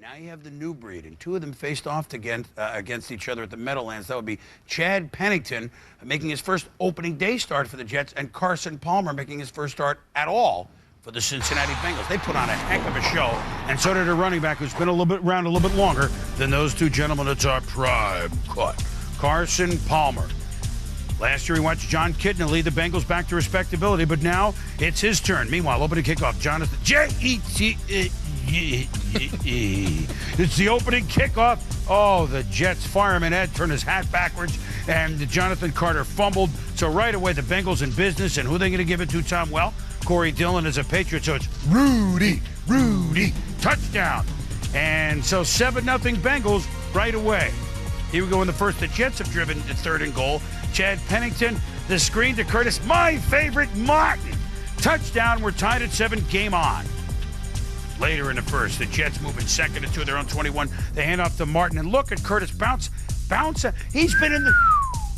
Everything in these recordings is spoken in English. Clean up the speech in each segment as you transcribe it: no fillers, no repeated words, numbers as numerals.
Now you have the new breed, and two of them faced off against each other at the Meadowlands. That would be Chad Pennington making his first opening day start for the Jets, and Carson Palmer making his first start at all for the Cincinnati Bengals. They put on a heck of a show, and so did a running back who's been around a little bit longer than those two gentlemen. It's our prime cut, Carson Palmer. Last year, he watched John Kitna lead the Bengals back to respectability, but now it's his turn. Meanwhile, opening kickoff, Jonathan it's the opening kickoff. Oh, the Jets fireman Ed turned his hat backwards, and Jonathan Carter fumbled. So right away, the Bengals in business, and who are they going to give it to, Tom? Well, Corey Dillon is a Patriot, so it's Rudy, touchdown. And so 7-0 Bengals right away. Here we go in the first. The Jets have driven to 3rd and goal. Chad Pennington, the screen to Curtis, my favorite, Martin. Touchdown, we're tied at 7, game on. Later in the first, the Jets move in second and 2 of their own 21. They hand off to Martin, and look at Curtis bounce. He's been in the...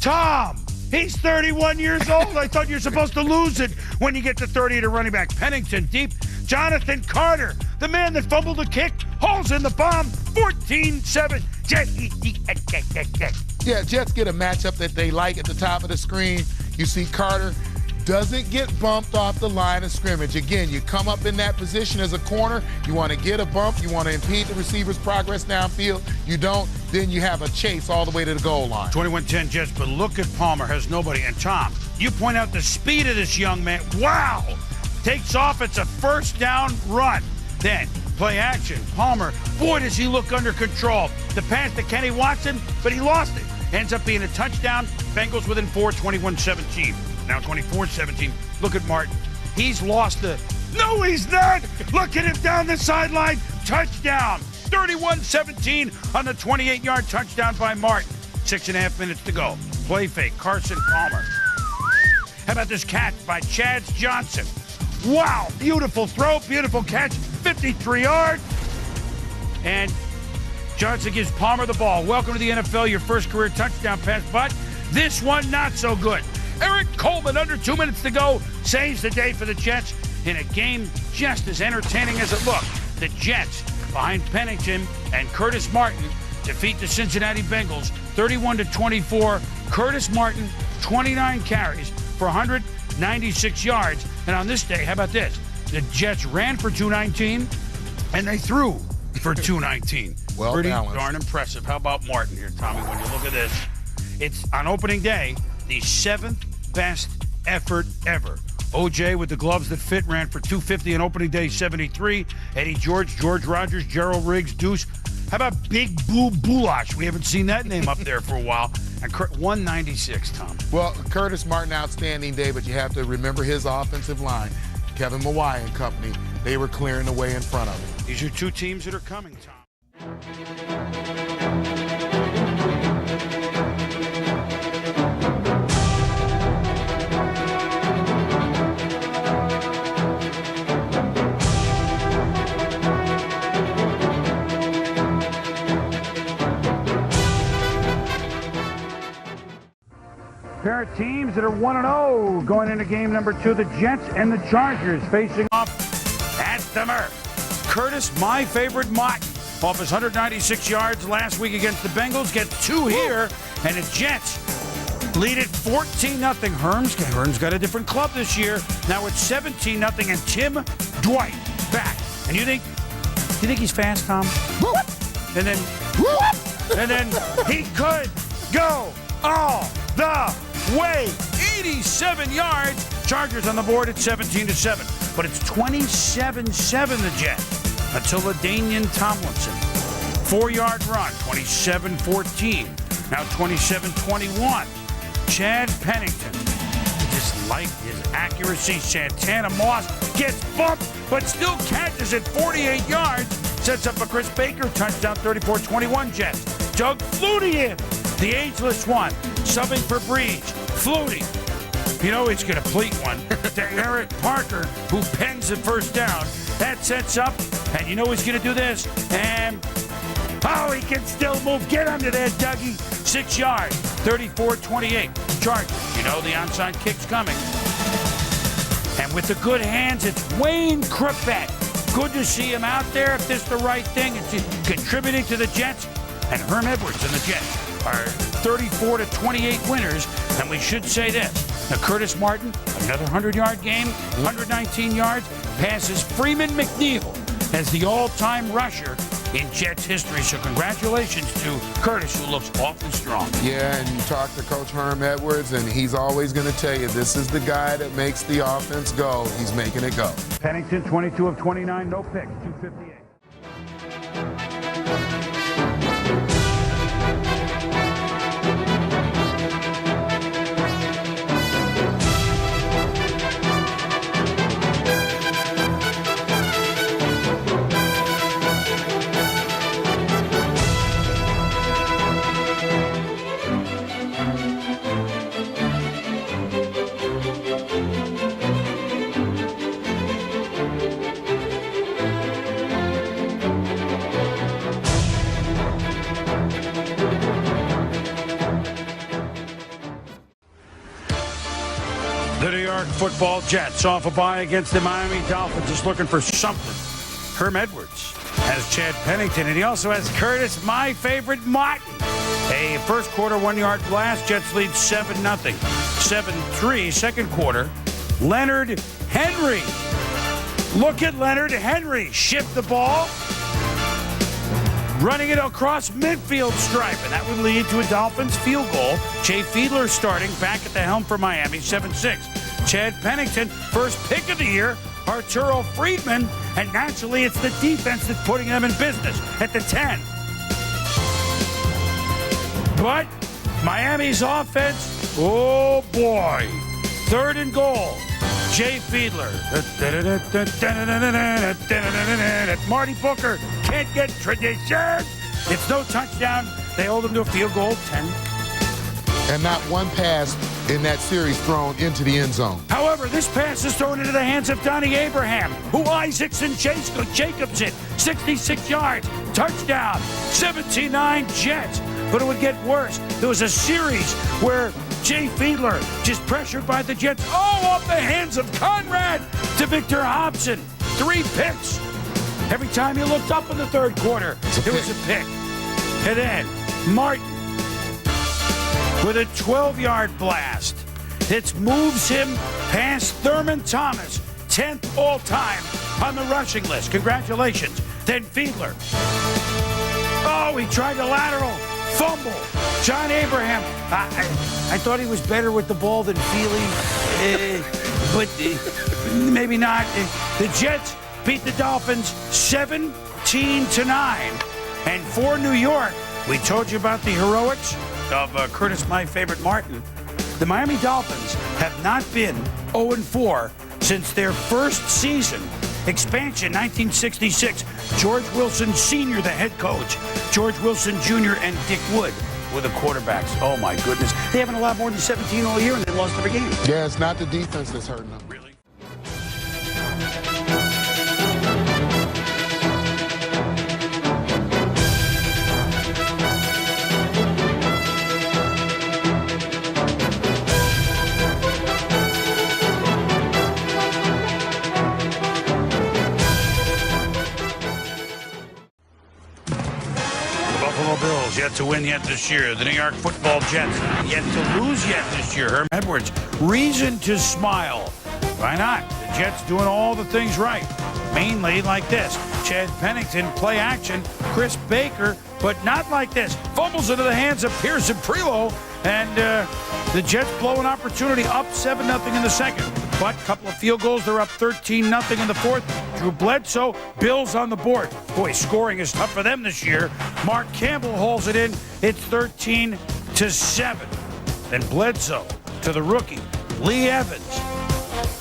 Tom, he's 31 years old. I thought you're supposed to lose it when you get to 30 to running back. Pennington deep. Jonathan Carter, the man that fumbled the kick, hauls in the bomb, 14-7. Yeah, Jets get a matchup that they like at the top of the screen. You see Carter doesn't get bumped off the line of scrimmage. Again, you come up in that position as a corner, you want to get a bump, you want to impede the receiver's progress downfield. You don't, then you have a chase all the way to the goal line. 21-10 Jets, but look at Palmer, has nobody. And Tom, you point out the speed of this young man. Wow! Takes off, it's a first down run. Then, play action. Palmer, boy, does he look under control. The pass to Kenny Watson, but he lost it. Ends up being a touchdown. Bengals within 4, 21-17. Now 24-17. Look at Martin. He's lost the... No, he's not! Look at him down the sideline. Touchdown. 31-17 on the 28-yard touchdown by Martin. 6.5 minutes to go. Play fake. Carson Palmer. How about this catch by Chad Johnson? Wow, beautiful throw, beautiful catch, 53 yards. And Johnson gives Palmer the ball. Welcome to the NFL, your first career touchdown pass, but this one not so good. Eric Coleman, under 2 minutes to go, saves the day for the Jets in a game just as entertaining as it looked. The Jets, behind Pennington and Curtis Martin, defeat the Cincinnati Bengals 31-24. Curtis Martin, 29 carries for 196 yards. And on this day, how about this? The Jets ran for 219, and they threw for 219. Well Pretty balanced. darn impressive. How about Martin here, Tommy, when you look at this? It's, on opening day, the 7th best effort ever. OJ with the gloves that fit ran for 250 on opening day 73. Eddie George, George Rogers, Gerald Riggs, Deuce. How about Big Blue Boulash? We haven't seen that name up there for a while. And 196, Tom. Well, Curtis Martin, outstanding day, but you have to remember his offensive line. Kevin Mawai and company, they were clearing the way in front of him. These are two teams that are coming, Tom. Pair of teams that are 1-0 going into game number 2. The Jets and the Chargers facing off at the Murph. Curtis, my favorite Martin, off his 196 yards last week against the Bengals, gets 2 here, and the Jets lead it 14-0. Herm's got a different club this year. Now it's 17-0, and Tim Dwight back. And you think he's fast, Tom? And then he could go all the way. 87 yards. Chargers on the board at 17-7. But it's 27-7 the Jets until LaDainian Tomlinson. 4-yard run, 27-14. Now 27-21. Chad Pennington. Just like his accuracy. Santana Moss gets bumped, but still catches at 48 yards. Sets up a Chris Baker touchdown, 34-21 Jets. Doug Flutie in, the ageless one, subbing for Breeze. Flutie, you know he's going to pleat one to Eric Parker, who pens the first down. That sets up, and you know he's going to do this. And, oh, he can still move. Get under there, Dougie. 6 yards, 34-28. Chargers, you know the onside kick's coming. And with the good hands, it's Wayne Krupet. Good to see him out there. If this is the right thing, it's contributing to the Jets. And Herm Edwards and the Jets are 34-28 winners. And we should say this. Now, Curtis Martin, another 100-yard game, 119 yards, passes Freeman McNeil as the all-time rusher in Jets history. So congratulations to Curtis, who looks awfully strong. Yeah, and you talk to Coach Herm Edwards, and he's always going to tell you, this is the guy that makes the offense go. He's making it go. Pennington, 22 of 29, no picks, 258. The New York Football Jets off a bye against the Miami Dolphins, just looking for something. Herm Edwards has Chad Pennington, and he also has Curtis, my favorite, Martin. A first quarter 1-yard blast. Jets lead 7-0. 7-3. Second quarter, Leonard Henry. Look at Leonard Henry shift the ball, running it across midfield stripe, and that would lead to a Dolphins field goal. Jay Fiedler starting back at the helm for Miami, 7-6. Chad Pennington, first pick of the year. Arturo Friedman, and naturally it's the defense that's putting them in business at the 10. But Miami's offense, oh boy. Third and goal. Jay Fiedler. Marty Booker can't get tradition. It's no touchdown. They hold him to a field goal, 10. And not one pass in that series thrown into the end zone. However, this pass is thrown into the hands of Donnie Abraham, who Isaacson Jacobs it, 66 yards, touchdown, 17-9 Jets. But it would get worse. There was a series where Jay Fiedler, just pressured by the Jets, off the hands of Conrad to Victor Hobson. 3 picks. Every time you looked up in the third quarter, there was a pick. And then Martin with a 12-yard blast. It moves him past Thurman Thomas, 10th all-time on the rushing list. Congratulations. Then Fiedler. He tried the lateral. Fumble. John Abraham. I thought he was better with the ball than Feely, but maybe not. The Jets beat the Dolphins 17-9. And for New York, we told you about the heroics of Curtis, my favorite, Martin. The Miami Dolphins have not been 0-4 since their first season. Expansion, 1966. George Wilson Sr., the head coach. George Wilson Jr. and Dick Wood were the quarterbacks. Oh, my goodness. They haven't allowed more than 17 all year, and they lost every game. Yeah, it's not the defense that's hurting them. Really? Bills yet to win yet this year. The New York Football Jets yet to lose yet this year. Herm Edwards, reason to smile. Why not? The Jets doing all the things right. Mainly like this. Chad Pennington, play action. Chris Baker, but not like this. Fumbles into the hands of Pearson Prelo. And the Jets blow an opportunity, up 7-0 in the second. But a couple of field goals, they're up 13-0 in the fourth. Drew Bledsoe, Bills on the board. Boy, scoring is tough for them this year. Mark Campbell hauls it in. It's 13-7. Then Bledsoe to the rookie, Lee Evans.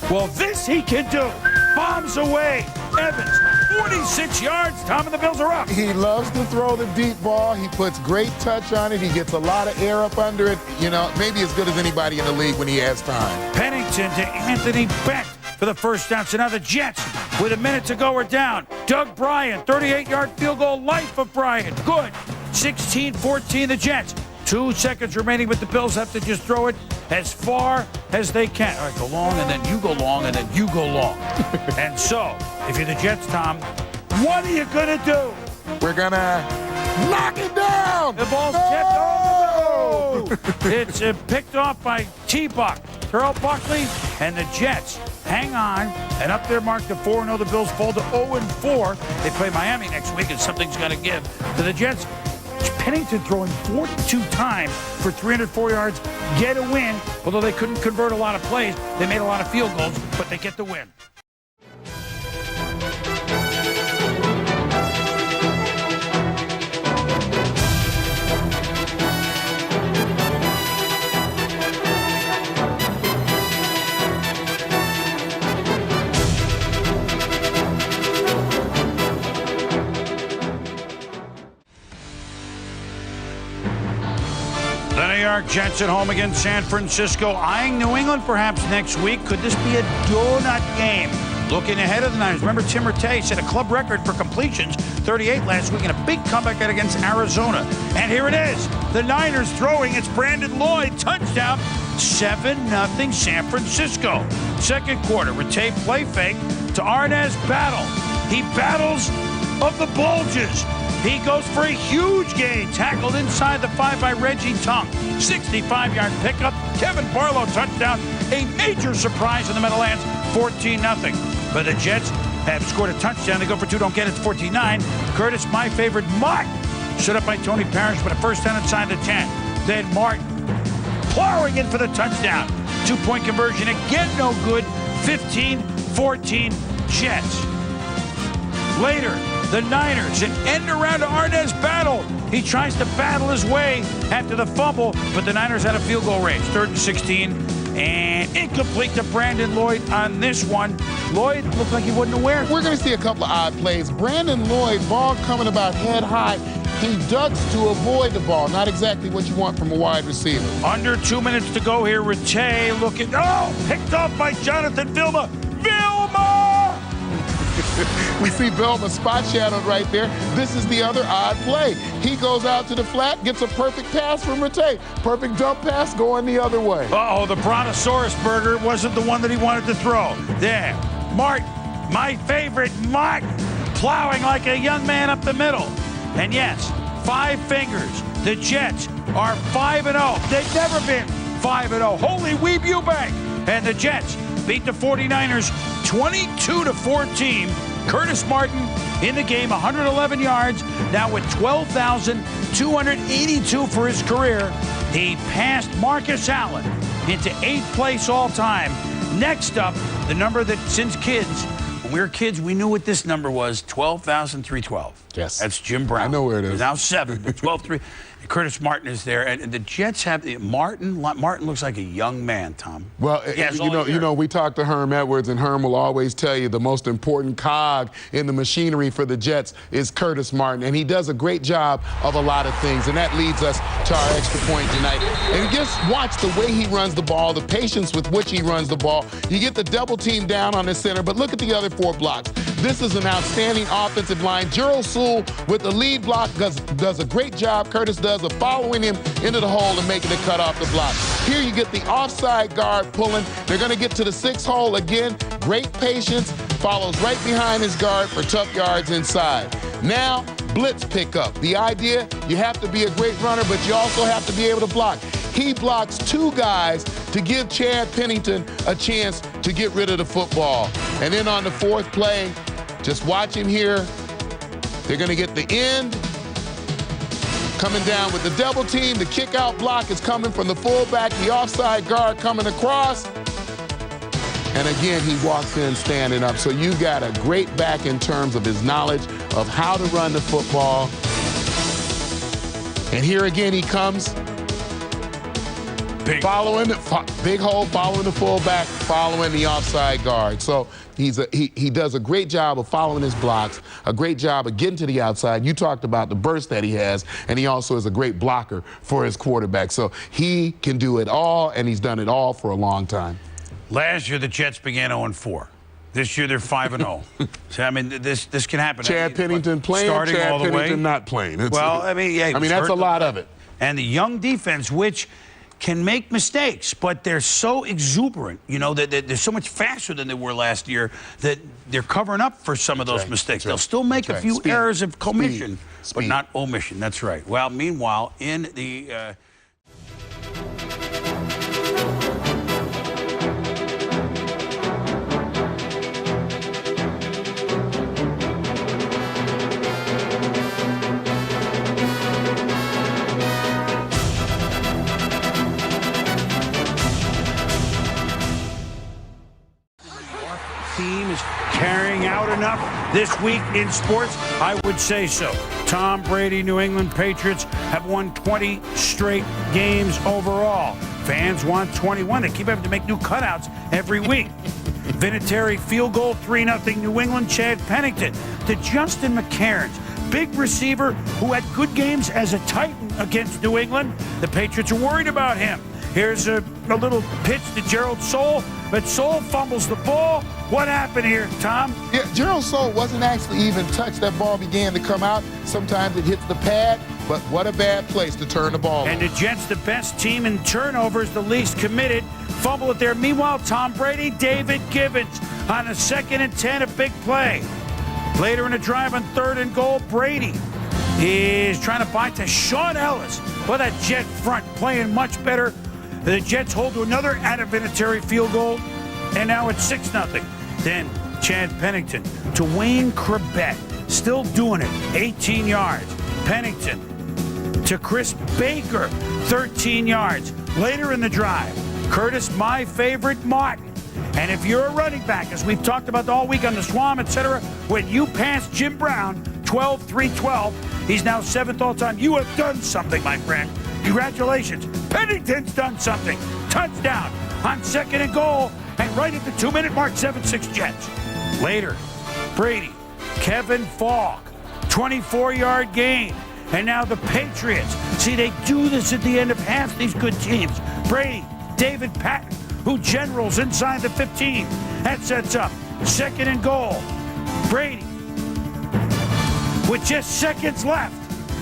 Well, this he can do. Bombs away. Evans, 46 yards. Tom and the Bills are up. He loves to throw the deep ball. He puts great touch on it. He gets a lot of air up under it. You know, maybe as good as anybody in the league when he has time. Pennington to Anthony Beck for the first down. So now the Jets, with a minute to go, are down. Doug Bryant, 38-yard field goal. Life of Bryant. Good. 16-14 the Jets. 2 seconds remaining, but the Bills have to just throw it as far as they can. All right, go long, and then you go long, and then you go long. And so, if you're the Jets, Tom, what are you going to do? We're going to knock it down. The ball's tipped off. It's picked off by T-Buck, Terrell Buckley, and the Jets hang on, and up there marked to 4-0. The Bills fall to 0-4. They play Miami next week, and something's going to give to the Jets. Pennington throwing 42 times for 304 yards, get a win. Although they couldn't convert a lot of plays, they made a lot of field goals, but they get the win. The New York Jets at home against San Francisco, eyeing New England perhaps next week. Could this be a donut game? Looking ahead of the Niners. Remember, Tim Rattay set a club record for completions, 38 last week, in a big comeback against Arizona. And here it is. The Niners throwing. It's Brandon Lloyd. Touchdown. 7-0 San Francisco. Second quarter, Rattay play fake to Arnaz Battle. He battles of the bulges. He goes for a huge gain, tackled inside the 5 by Reggie Tongue. 65-yard pickup. Kevin Barlow touchdown. A major surprise in the Meadowlands, 14-0. But the Jets have scored a touchdown. They go for 2, don't get it, it's 14-9. Curtis, my favorite, Martin, stood up by Tony Parrish, but a first down inside the 10. Then Martin plowing in for the touchdown. 2-point conversion, again no good. 15-14 Jets. Later, the Niners, an end around to Arnaz Battle. He tries to battle his way after the fumble, but the Niners had a field goal range. 3rd and 16, and incomplete to Brandon Lloyd on this one. Lloyd looked like he wasn't aware. We're going to see a couple of odd plays. Brandon Lloyd, ball coming about head high. He ducks to avoid the ball. Not exactly what you want from a wide receiver. Under 2 minutes to go here. Rattay looking, picked off by Jonathan Vilma. We see Velma spot shadowed right there. This is the other odd play. He goes out to the flat, gets a perfect pass from Rattay. Perfect dump pass going the other way. Uh-oh, the Brontosaurus burger wasn't the one that he wanted to throw. There, Martin, my favorite, Martin, plowing like a young man up the middle. And yes, 5 fingers. The Jets are 5-0. They've never been 5-0. Holy Weeb Eubank. And the Jets beat the 49ers 22-14. Curtis Martin in the game, 111 yards, now with 12,282 for his career. He passed Marcus Allen into 8th place all time. Next up, the number that since kids, when we were kids, we knew what this number was, 12,312. Yes. That's Jim Brown. I know where it is. He's now 7, but 12-3. Curtis Martin is there, and the Jets have Martin looks like a young man, Tom. Well, you know, we talked to Herm Edwards, and Herm will always tell you the most important cog in the machinery for the Jets is Curtis Martin, and he does a great job of a lot of things, and that leads us to our extra point tonight. And just watch the way he runs the ball, the patience with which he runs the ball. You get the double team down on the center, but look at the other 4 blocks. This is an outstanding offensive line. Gerald Sewell with the lead block does a great job. Curtis does of following him into the hole and making the cut off the block. Here you get the offside guard pulling. They're going to get to the 6 hole again. Great patience. Follows right behind his guard for tough yards inside. Now, blitz pickup. The idea, you have to be a great runner, but you also have to be able to block. He blocks 2 guys to give Chad Pennington a chance to get rid of the football. And then on the 4th play, just watch him here. They're going to get the end. Coming down with the double team. The kick out block is coming from the fullback. The offside guard coming across. And again, he walks in standing up. So you got a great back in terms of his knowledge of how to run the football. And here again he comes. Big hole, following the fullback, following the offside guard. So he does a great job of following his blocks, a great job of getting to the outside. You talked about the burst that he has, and he also is a great blocker for his quarterback. So he can do it all, and he's done it all for a long time. Last year, the Jets began 0-4. This year, they're 5-0. So, I mean, this can happen. Chad Pennington playing, starting Chad all the Pennington way. not playing. Well, I mean, yeah. I mean, that's a lot of it. And the young defense, which can make mistakes, but they're so exuberant, you know, that they're so much faster than they were last year that they're covering up for some of those mistakes. They'll still make a few errors of commission, but not omission. That's right. Well, meanwhile, in the... team is carrying out enough this week in sports? I would say so. Tom Brady, New England Patriots have won 20 straight games overall. Fans want 21. They keep having to make new cutouts every week. Vinatieri field goal, 3-0 New England. Chad Pennington to Justin McCairns, big receiver who had good games as a Titan against New England. The Patriots are worried about him. Here's a little pitch to Gerald Soule, but Soule fumbles the ball. What happened here, Tom? Yeah, Gerald Soule wasn't actually even touched. That ball began to come out. Sometimes it hits the pad, but what a bad place to turn the ball. And the Jets, the best team in turnovers, the least committed. Fumble it there. Meanwhile, Tom Brady, David Gibbons on a 2nd and 10, a big play. Later in the drive on 3rd and goal, Brady is trying to buy to Sean Ellis. Well, that Jet front playing much better. The Jets hold to another Vinatieri field goal, and now it's 6-0. Then Chad Pennington to Wayne Krebet, still doing it, 18 yards. Pennington to Chris Baker, 13 yards. Later in the drive, Curtis, my favorite, Martin. And if you're a running back, as we've talked about all week on the Swam, etc., when you pass Jim Brown, 12-3-12, he's now 7th all-time. You have done something, my friend. Congratulations. Pennington's done something. Touchdown on 2nd and goal, and right at the 2-minute mark, 7-6 Jets. Later, Brady, Kevin Falk, 24-yard gain. And now the Patriots. See, they do this at the end of half, these good teams. Brady, David Patton, who generals inside the 15. That sets up 2nd and goal. Brady, with just seconds left.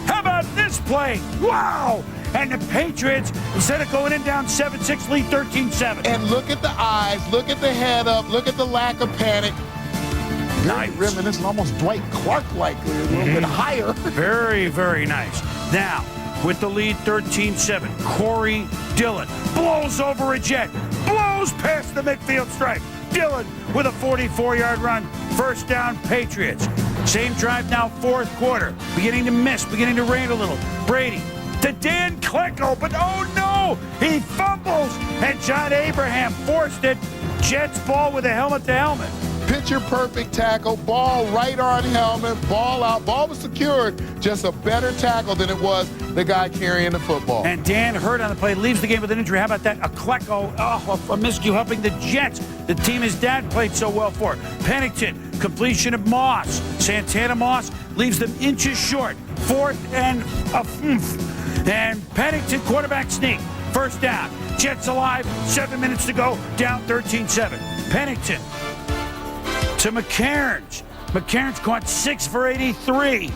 How about this play? Wow! And the Patriots, instead of going in down 7-6, lead 13-7. And look at the eyes, look at the head up, look at the lack of panic. Nice. Reminiscent, almost Dwight Clark-like, a little bit higher. Very, very nice. Now, with the lead 13-7, Corey Dillon blows over a Jet, blows past the midfield stripe. Dillon with a 44-yard run. 1st down, Patriots. Same drive now, 4th quarter. Beginning to miss, beginning to rain a little. Brady to Dan Klecko, but oh no! He fumbles, and John Abraham forced it. Jets ball with a helmet-to-helmet. Picture-perfect tackle, ball right on helmet, ball out. Ball was secured, just a better tackle than it was the guy carrying the football. And Dan hurt on the play, leaves the game with an injury. How about that? A Klecko, a miscue helping the Jets, the team his dad played so well for. Pennington, completion of Moss. Santana Moss leaves them inches short. 4th and a And Pennington, quarterback sneak. 1st down. Jets alive. 7 minutes to go. Down 13-7. Pennington to McCairns. McCairns caught 6 for 83.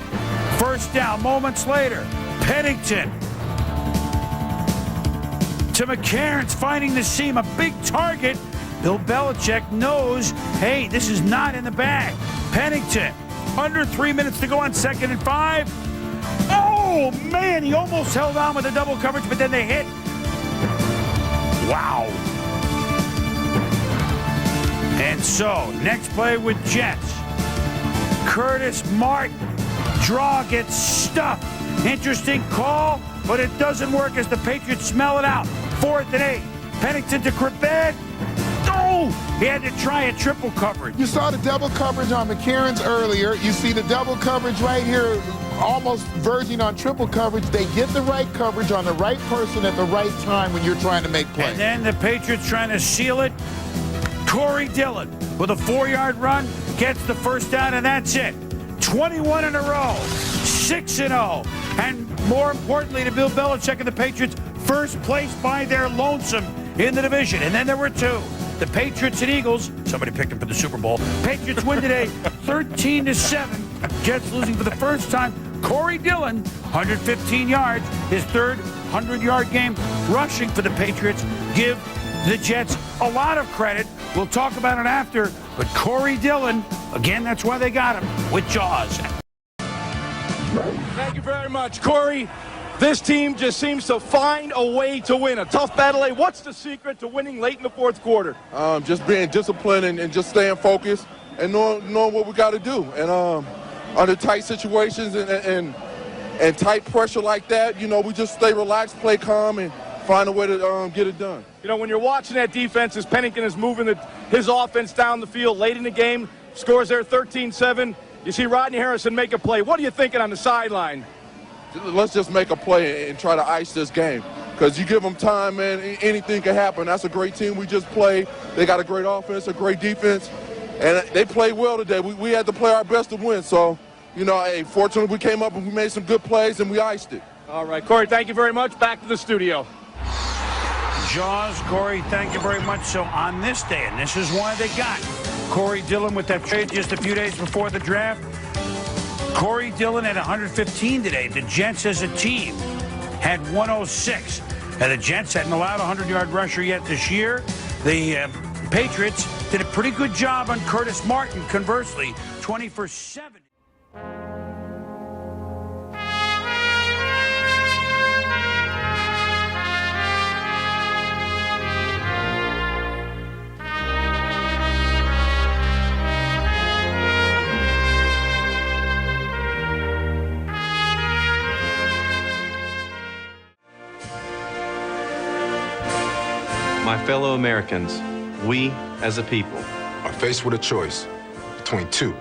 1st down. Moments later, Pennington to McCairns, finding the seam. A big target. Bill Belichick knows, hey, this is not in the bag. Pennington, under 3 minutes to go on 2nd and 5. Oh, man, he almost held on with a double coverage, but then they hit. Wow. And so, next play with Jets. Curtis Martin. Draw gets stuffed. Interesting call, but it doesn't work as the Patriots smell it out. 4th and 8. Pennington to Krebet. Oh, he had to try a triple coverage. You saw the double coverage on McCairns earlier. You see the double coverage right here, almost verging on triple coverage. They get the right coverage on the right person at the right time when you're trying to make plays. And then the Patriots trying to seal it. Corey Dillon with a 4-yard run gets the 1st down, and that's it. 21 in a row, 6-0. And more importantly to Bill Belichick and the Patriots, first place by their lonesome in the division. And then there were 2. The Patriots and Eagles, somebody picked them for the Super Bowl. Patriots win today 13-7. Jets losing for the first time Corey Dillon, 115 yards, his third 100-yard game rushing for the Patriots. Give the Jets a lot of credit. We'll talk about it after. But Corey Dillon, again, that's why they got him, with Jaws. Thank you very much, Corey. This team just seems to find a way to win. A tough battle. What's the secret to winning late in the fourth quarter? Just being disciplined and just staying focused and knowing what we got to do. And under tight situations and tight pressure like that, you know, we just stay relaxed, play calm, and find a way to get it done. You know, when you're watching that defense, as Pennington is moving his offense down the field late in the game, scores there 13-7. You see Rodney Harrison make a play. What are you thinking on the sideline? Let's just make a play and try to ice this game. Because you give them time, man, anything can happen. That's a great team we just played. They got a great offense, a great defense, and they played well today. We had to play our best to win. So, you know, hey, fortunately we came up and we made some good plays and we iced it. All right, Corey, thank you very much. Back to the studio. Jaws, Corey, thank you very much. So on this day, and this is why they got Corey Dillon with that trade just a few days before the draft. Corey Dillon had 115 today. The Jets as a team had 106. And the Jets hadn't allowed a 100-yard rusher yet this year. The Patriots did a pretty good job on Curtis Martin, conversely, 20 for 70. My fellow Americans, we as a people are faced with a choice between two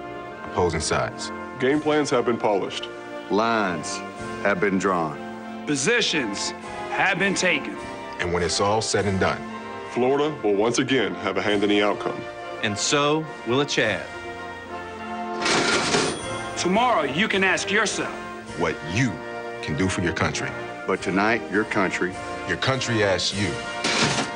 opposing sides. Game plans have been polished. Lines have been drawn. Positions have been taken. And when it's all said and done, Florida will once again have a hand in the outcome. And so will a Chad. Tomorrow, you can ask yourself what you can do for your country. But tonight, your country asks you.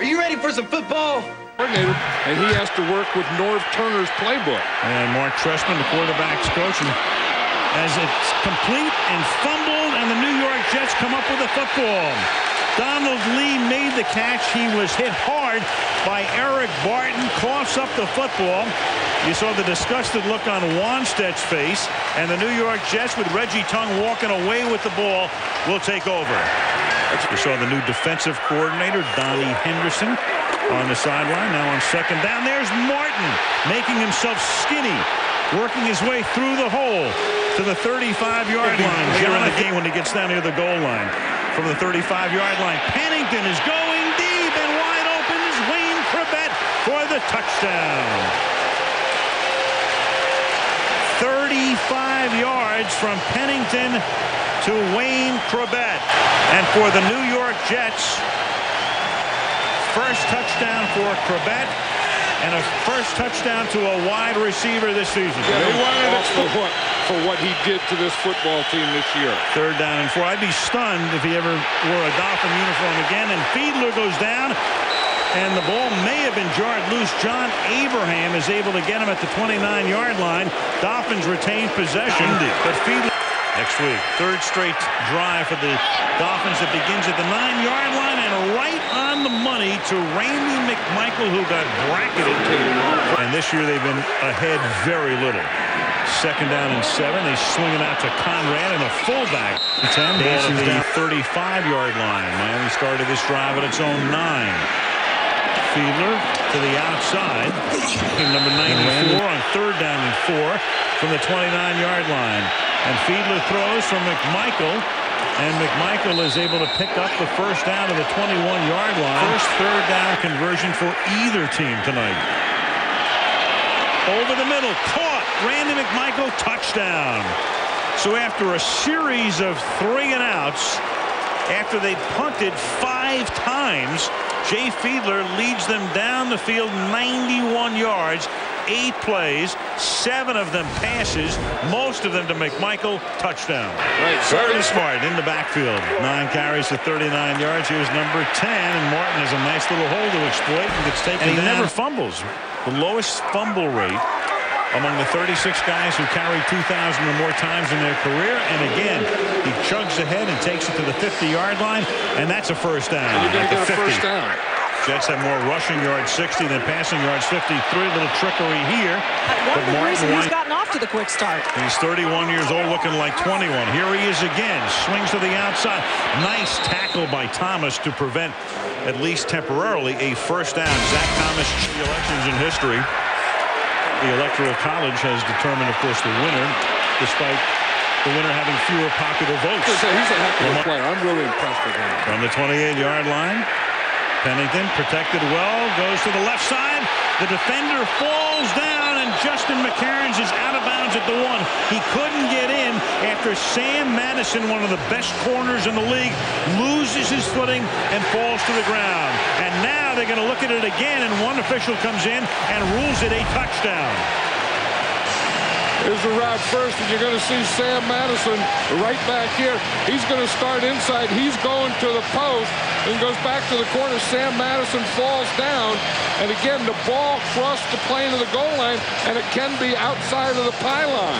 Are you ready for some football? Coordinator, and he has to work with Norv Turner's playbook. And Mark Trestman, the quarterback's coach, and as it's complete and fumbled, and the New York Jets come up with the football. Donald Lee made the catch. He was hit hard by Eric Barton, coughs up the football. You saw the disgusted look on Wanstead's face, and the New York Jets, with Reggie Tongue walking away with the ball, will take over. We saw the new defensive coordinator, Donnie Henderson, on the sideline. Now on second down, there's Martin making himself skinny, working his way through the hole to the 35-yard line. Later in the game when he gets down near the goal line. From the 35-yard line, Pennington is going deep, and wide open is Wayne Corbett for the touchdown. 35 yards from Pennington to Wayne Corbett. And for the New York Jets, first touchdown for Corbett and a first touchdown to a wide receiver this season. Yeah, they wanted it for what he did to this football team this year. Third down and 4. I'd be stunned if he ever wore a Dolphin uniform again. And Fiedler goes down, and the ball may have been jarred loose. John Abraham is able to get him at the 29-yard line. Dolphins retain possession, but Fiedler... Next week, third straight drive for the Dolphins that begins at the 9-yard line and right on the money to Randy McMichael, who got bracketed. And this year they've been ahead very little. Second down and 7. They swing it out to Conrad and a fullback. 10 ball to the 35-yard line. Miami started this drive at its own 9. Fiedler to the outside. Number 94 on third down and 4 from the 29-yard line. And Fiedler throws from McMichael, and McMichael is able to pick up the first down to the 21-yard line. First third down conversion for either team tonight. Over the middle, caught. Randy McMichael, touchdown. So after a series of 3 and outs, after they punted 5 times, Jay Fiedler leads them down the field 91 yards. 8 plays, 7 of them passes, most of them to McMichael, touchdown. Right, very smart in the backfield. 9 carries to 39 yards. Here's number 10, and Martin has a nice little hole to exploit and gets taken down. He never fumbles. The lowest fumble rate among the 36 guys who carried 2,000 or more times in their career. And again, he chugs ahead and takes it to the 50-yard line, and that's a first down. And you're going to get a first down. Jets have more rushing yards 60 than passing yards 53. A little trickery here. One of the reasons he's gotten off to the quick start. He's 31 years old, looking like 21. Here he is again. Swings to the outside. Nice tackle by Thomas to prevent, at least temporarily, a first down. Zach Thomas, the elections in history. The Electoral College has determined, of course, the winner, despite the winner having fewer popular votes. He's a heck of a player. I'm really impressed with him. From the 28-yard line, Pennington protected well, goes to the left side. The defender falls down, and Justin McCairns is out of bounds at the 1. He couldn't get in after Sam Madison, one of the best corners in the league, loses his footing and falls to the ground. And now they're going to look at it again, and one official comes in and rules it a touchdown. Here's the route first, and you're going to see Sam Madison right back here. He's going to start inside. He's going to the post and goes back to the corner. Sam Madison falls down. And again, the ball crossed the plane of the goal line, and it can be outside of the pylon.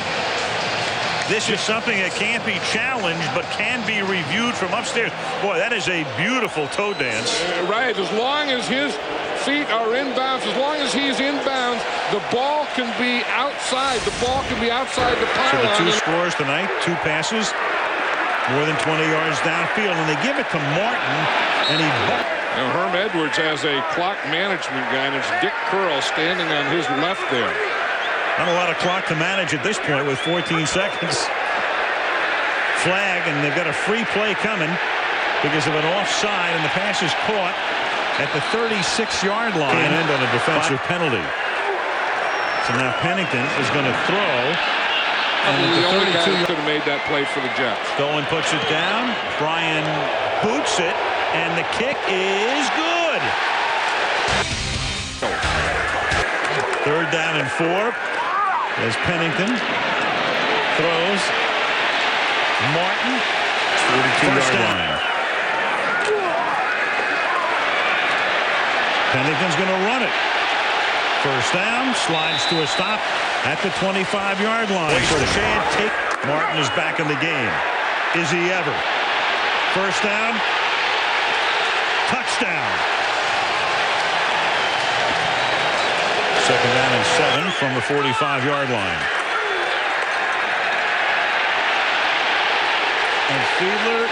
This is something that can't be challenged, but can be reviewed from upstairs. Boy, that is a beautiful toe dance. Right, as long as his feet are inbounds, as long as he's inbounds, the ball can be outside. The ball can be outside the pylon. So the 2 scores tonight, 2 passes, more than 20 yards downfield, and they give it to Martin, and he... Now, Herm Edwards has a clock management guy, and it's Dick Curl standing on his left there. Not a lot of clock to manage at this point with 14 seconds. Flag, and they've got a free play coming because of an offside, and the pass is caught at the 36-yard line. And end on a defensive penalty. So now Pennington is going to throw. And the only guy who could have made that play for the Jets. Dolan puts it down. Brian boots it, and the kick is good. 3rd down and 4 as Pennington throws. Martin, 42-yard line. Pennington's going to run it. First down, slides to a stop at the 25-yard line. Martin is back in the game. Is he ever? First down. Touchdown. 2nd down and 7 from the 45-yard line. And Fiedler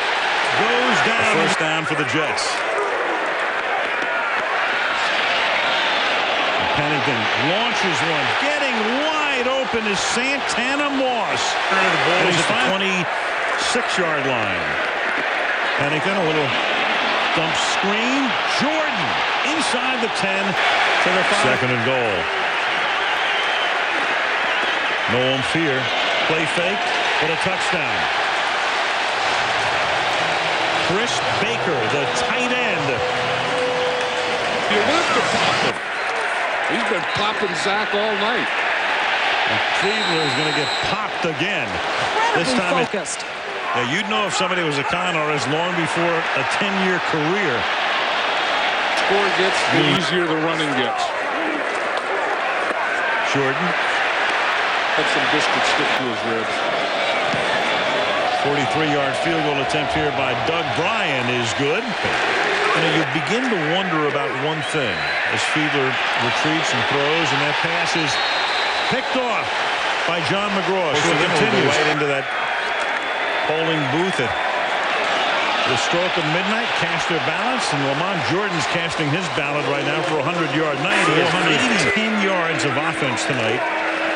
goes down. First down for the Jets. Pennington launches one. Getting wide open is Santana Moss. The ball is at the 26-yard line. Pennington, a little dump screen. Jordan inside the 10 to the 5. 2nd and goal. Nolan Fear. Play fake, but a touchdown. Chris Baker, the tight end. You live to pop him. He's been popping Zach all night. And Fiedler is going to get popped again. This time focused. Yeah, you'd know if somebody was a con artist long before a 10-year career. Score gets, the easier the running gets. Jordan. Had some biscuit stick to his ribs. 43-yard field goal attempt here by Doug Bryan is good. You know, you begin to wonder about one thing as Fiedler retreats and throws, and that pass is picked off by John McGraw. So it continues right into that polling booth at the stroke of midnight. Cast their ballots, and Lamont Jordan's casting his ballot right now for a 100-yard night. He has 10 yards of offense tonight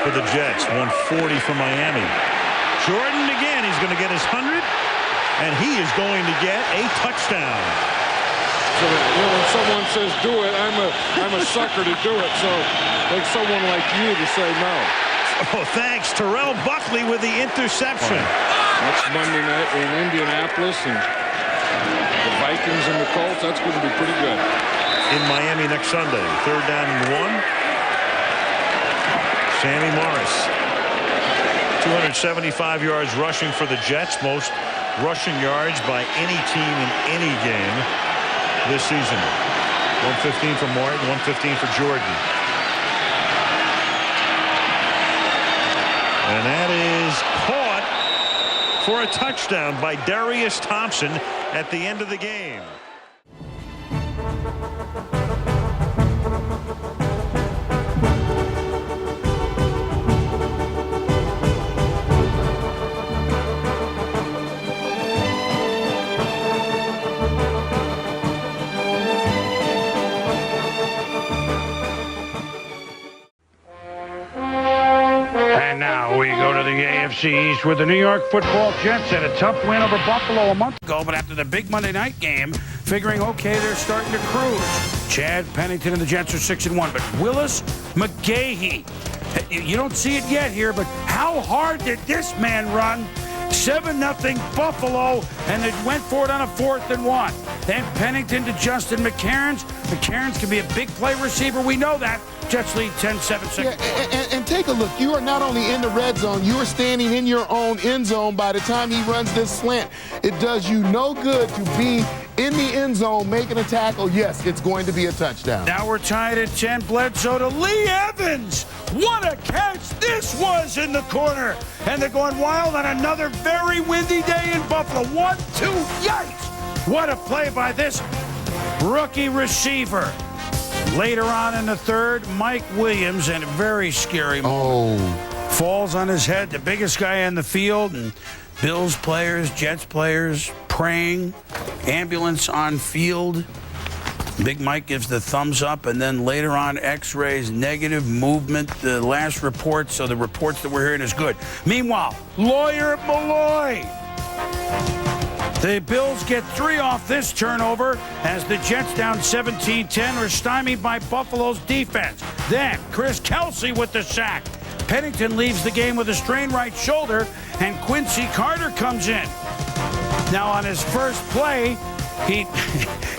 for the Jets. 140 for Miami. Jordan again. He's going to get his 100, and he is going to get a touchdown. So that, you know, when someone says do it, I'm a sucker to do it. So like someone like you to say no. Oh, thanks. Terrell Buckley with the interception. Next Monday night in Indianapolis, and the Vikings and the Colts. That's going to be pretty good. In Miami next Sunday. 3rd down and 1. Sammy Morris. 275 yards rushing for the Jets. Most rushing yards by any team in any game this season. 115 for Martin, 115 for Jordan. And that is caught for a touchdown by Darius Thompson at the end of the game. And now we go to the AFC East with the New York Football Jets had a tough win over Buffalo a month ago, but after the big Monday night game, figuring, okay, they're starting to cruise. Chad Pennington and the Jets are 6-1, but Willis McGahee, you don't see it yet here, but how hard did this man run? 7-0 Buffalo, and they went for it on a 4th and 1. Then Pennington to Justin McCairns. McCairns can be a big play receiver. We know that. Jets lead 10-7. Yeah, and take a look. You are not only in the red zone, you are standing in your own end zone by the time he runs this slant. It does you no good to be in the end zone making a tackle. Yes, it's going to be a touchdown. Now we're tied at 10. Bledsoe to Lee Evans. What a catch this was in the corner. And they're going wild on another very windy day in Buffalo. 1-2, yikes. What a play by this rookie receiver. Later on in the third, Mike Williams, and a very scary moment. Falls on his head, the biggest guy in the field, and Bills players, Jets players praying, ambulance on field. Big Mike gives the thumbs up, and then later on, x-rays, negative movement, the last report, so the reports that we're hearing is good. Meanwhile, Lawyer Malloy. The Bills get 3 off this turnover as the Jets down 17-10 are stymied by Buffalo's defense. Then Chris Kelsey with the sack. Pennington leaves the game with a strained right shoulder, and Quincy Carter comes in. Now on his first play, he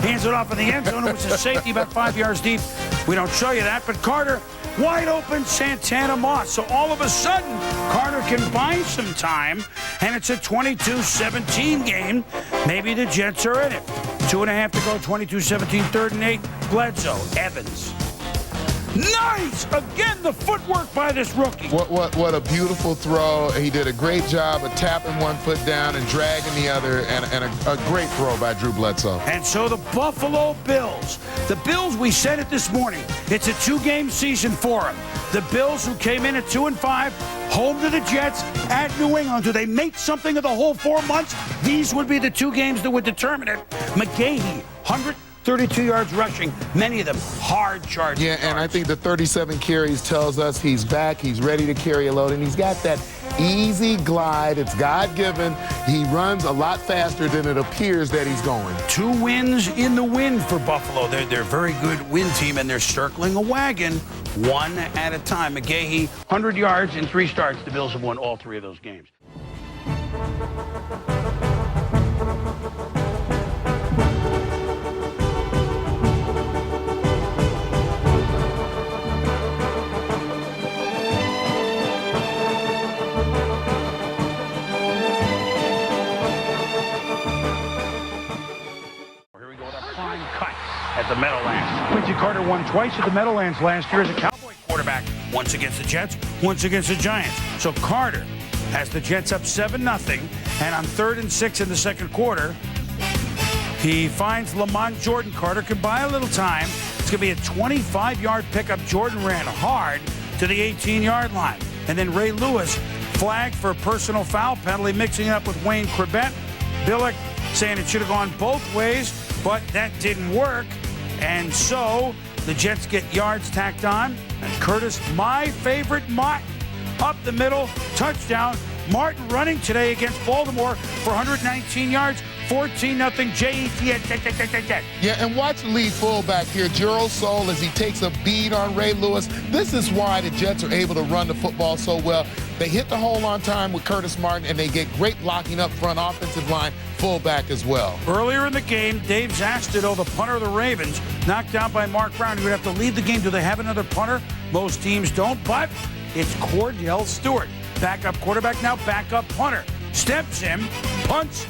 hands it off in the end zone. It was a safety about 5 yards deep. We don't show you that, but Carter wide open Santana Moss. So all of a sudden, Carter can buy some time, and it's a 22-17 game. Maybe the Jets are in it. 2.5 to go, 22-17, 3rd and 8. Bledsoe, Evans. Nice! Again, the footwork by this rookie. What a beautiful throw. He did a great job of tapping one foot down and dragging the other, and a great throw by Drew Bledsoe. And so the Buffalo Bills. The Bills, we said it this morning, it's a 2-game season for them. The Bills, who came in at 2-5, home to the Jets, at New England. Do they make something of the whole 4 months? These would be the 2 games that would determine it. McGahee, 132 yards rushing, many of them hard charging. Yeah, and I think the 37 carries tells us he's back, he's ready to carry a load, and he's got that easy glide. It's God-given. He runs a lot faster than it appears that he's going. 2 wins in the win for Buffalo. They're a very good win team, and they're circling a wagon one at a time. McGahee, 100 yards in 3 starts. The Bills have won all 3 of those games. At the Meadowlands. Quincy Carter won twice at the Meadowlands last year as a Cowboy quarterback. Once against the Jets, once against the Giants. So Carter has the Jets up 7-0, and on 3rd and 6 in the second quarter, he finds Lamont Jordan. Carter can buy a little time. It's going to be a 25-yard pickup. Jordan ran hard to the 18-yard line. And then Ray Lewis flagged for a personal foul penalty, mixing it up with Wayne Corbett. Billick saying it should have gone both ways, but that didn't work. And so the Jets get yards tacked on. And Curtis, my favorite, Martin, up the middle, touchdown. Martin running today against Baltimore for 119 yards, 14-0 Jets. Yeah, and watch the lead fullback here, Gerald Soule, as he takes a beat on Ray Lewis. This is why the Jets are able to run the football so well. They hit the hole on time with Curtis Martin, and they get great blocking up front, offensive line, fullback as well. Earlier in the game, Dave Zastido, the punter of the Ravens, knocked out by Mark Brown. He would have to lead the game. Do they have another punter? Most teams don't, but it's Cordell Stewart. Backup quarterback, now backup punter. Steps in, punts,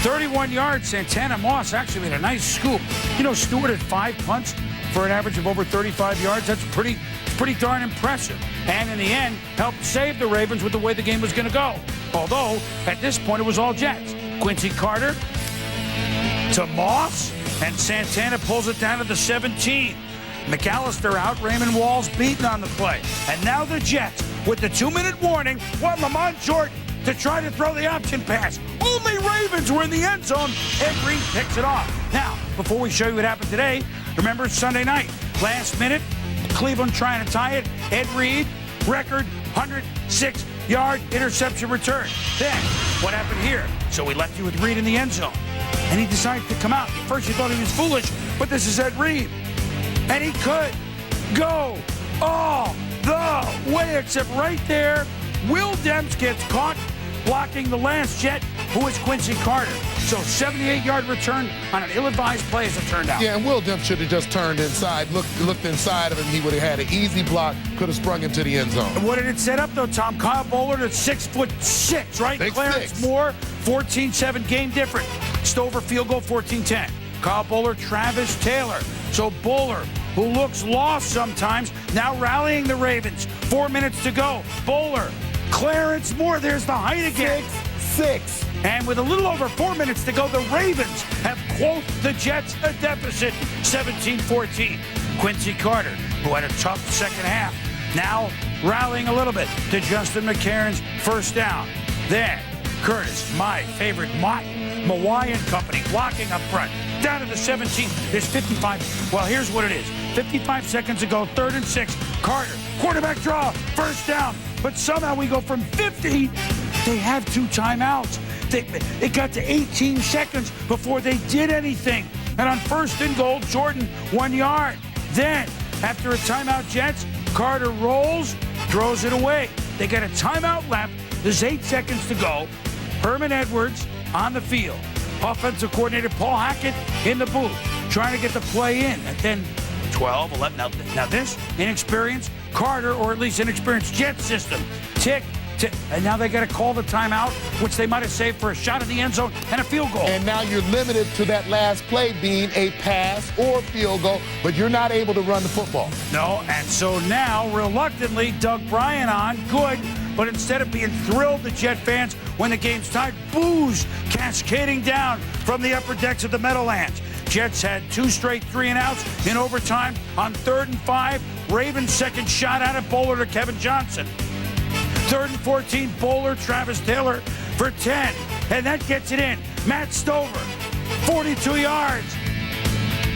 31 yards. Santana Moss actually made a nice scoop. You know, Stewart had 5 punts for an average of over 35 yards. That's pretty pretty darn impressive. And in the end, helped save the Ravens with the way the game was going to go. Although, at this point, it was all Jets. Quincy Carter to Moss, and Santana pulls it down to the 17. McAllister out, Raymond Walls beaten on the play. And now the Jets, with the 2-minute warning, want Lamont Jordan to try to throw the option pass. Only Ravens were in the end zone, and Reed picks it off. Now, before we show you what happened today, remember Sunday night, last minute, Cleveland trying to tie it. Ed Reed, record 106-yard interception return. Then, what happened here? So we left you with Reed in the end zone, and he decided to come out. At first you thought he was foolish, but this is Ed Reed. And he could go all the way, except right there, Will Demps gets caught blocking the last Jet, who is Quincy Carter. So 78-yard return on an ill-advised play as it turned out. Yeah, and Will Demps should have just turned inside, looked inside of him. He would have had an easy block, could have sprung into the end zone. What did it set up, though, Tom? Kyle Bollard at 6'6", right? Big Clarence six. Moore, 14-7 game different. Stover field goal, 14-10. Kyle Bollard, Travis Taylor. So Bollard, who looks lost sometimes, now rallying the Ravens. 4 minutes to go. Bollard, Clarence Moore, there's the height again. 6'6". And with a little over 4 minutes to go, the Ravens have quote the Jets a deficit, 17-14. Quincy Carter, who had a tough second half, now rallying a little bit to Justin McCarron's first down. Then Curtis, my favorite Mawai & Company, blocking up front. Down to the 17. There's 55. Well, here's what it is. 55 seconds ago, 3rd and 6. Carter, quarterback draw, first down. But somehow we go from 50. They have 2 timeouts. It got to 18 seconds before they did anything. And on 1st and goal, Jordan 1 yard. Then, after a timeout, Jets, Carter rolls, throws it away. They got a timeout left. There's 8 seconds to go. Herman Edwards on the field. Offensive coordinator Paul Hackett in the booth, trying to get the play in. And then 12, 11. Now this inexperienced Carter, or at least inexperienced Jet system, tick. And now they got to call the timeout, which they might have saved for a shot at the end zone and a field goal. And now you're limited to that last play being a pass or field goal, but you're not able to run the football. No, and so now, reluctantly, Doug Bryan on, good, but instead of being thrilled, the Jet fans, when the game's tied, boos cascading down from the upper decks of the Meadowlands. Jets had 2 straight 3-and-outs in overtime on 3rd and 5. Ravens' second shot at it, Bollard or Kevin Johnson. 3rd and 14, Bollard, Travis Taylor for 10. And that gets it in. Matt Stover, 42 yards.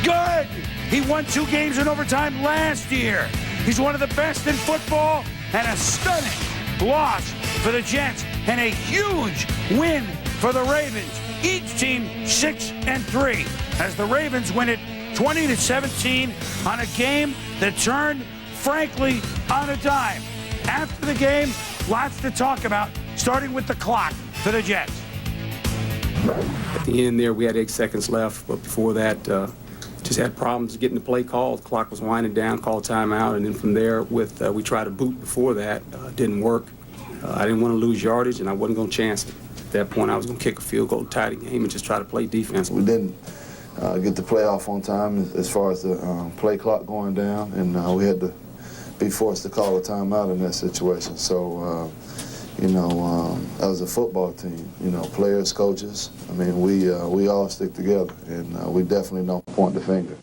Good. He won 2 games in overtime last year. He's one of the best in football, and a stunning loss for the Jets and a huge win for the Ravens. Each team 6-3 as the Ravens win it 20-17 on a game that turned, frankly, on a dime. After the game, lots to talk about, starting with the clock for the Jets. At the end there, we had 8 seconds left, but before that, just had problems getting the play called. The clock was winding down, called timeout, and then from there, we tried to boot before that. Didn't work. I didn't want to lose yardage, and I wasn't going to chance it. At that point, I was going to kick a field goal, tie the game, and just try to play defense. We didn't get the play off on time as far as the play clock going down, and we had to be forced to call a timeout in that situation. So, as a football team, players, coaches, I mean, we all stick together, and we definitely don't point the finger.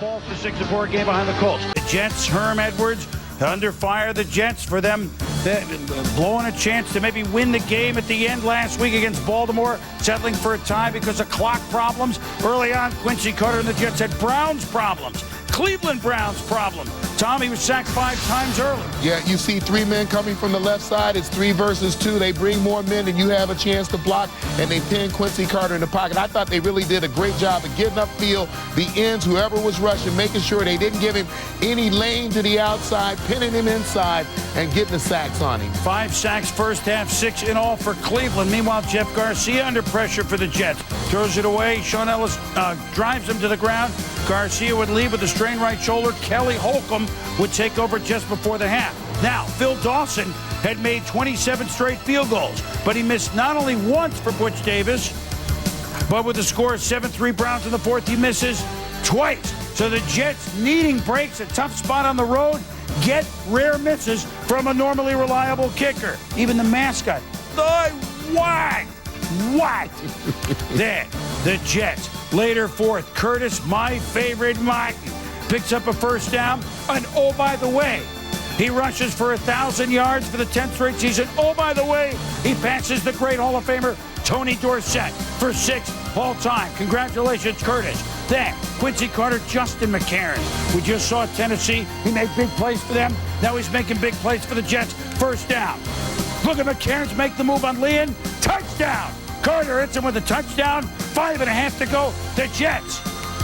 Falls to 6-4 game behind the Colts. The Jets, Herm Edwards under fire. The Jets for them blowing a chance to maybe win the game at the end last week against Baltimore, settling for a tie because of clock problems. Early on, Quincy Carter and the Jets had Browns problems. Cleveland Browns problem. Tom, he was sacked 5 times early. Yeah, you see 3 men coming from the left side. It's 3 versus 2. They bring more men and you have a chance to block, and they pin Quincy Carter in the pocket. I thought they really did a great job of getting upfield, the ends, whoever was rushing, making sure they didn't give him any lane to the outside, pinning him inside, and getting the sacks on him. 5 sacks first half, 6 in all for Cleveland. Meanwhile, Jeff Garcia under pressure for the Jets. Throws it away. Sean Ellis drives him to the ground. Garcia would leave with a strained right shoulder. Kelly Holcomb would take over just before the half. Now, Phil Dawson had made 27 straight field goals, but he missed not only once for Butch Davis, but with the score of 7-3 Browns in the fourth, he misses twice. So the Jets, needing breaks, a tough spot on the road, get rare misses from a normally reliable kicker. Even the mascot, what? Then the Jets, later fourth, Curtis, my favorite Martin, picks up a first down. And oh, by the way, he rushes for 1,000 yards for the 10th straight season. Oh, by the way, he passes the great Hall of Famer Tony Dorsett for 6th all-time. Congratulations, Curtis. Then Quincy Carter, Justin McCarron. We just saw Tennessee. He made big plays for them. Now he's making big plays for the Jets. First down. Look at McCarron's make the move on Leon. Touchdown. Carter hits him with a touchdown. 5.5 to go. The Jets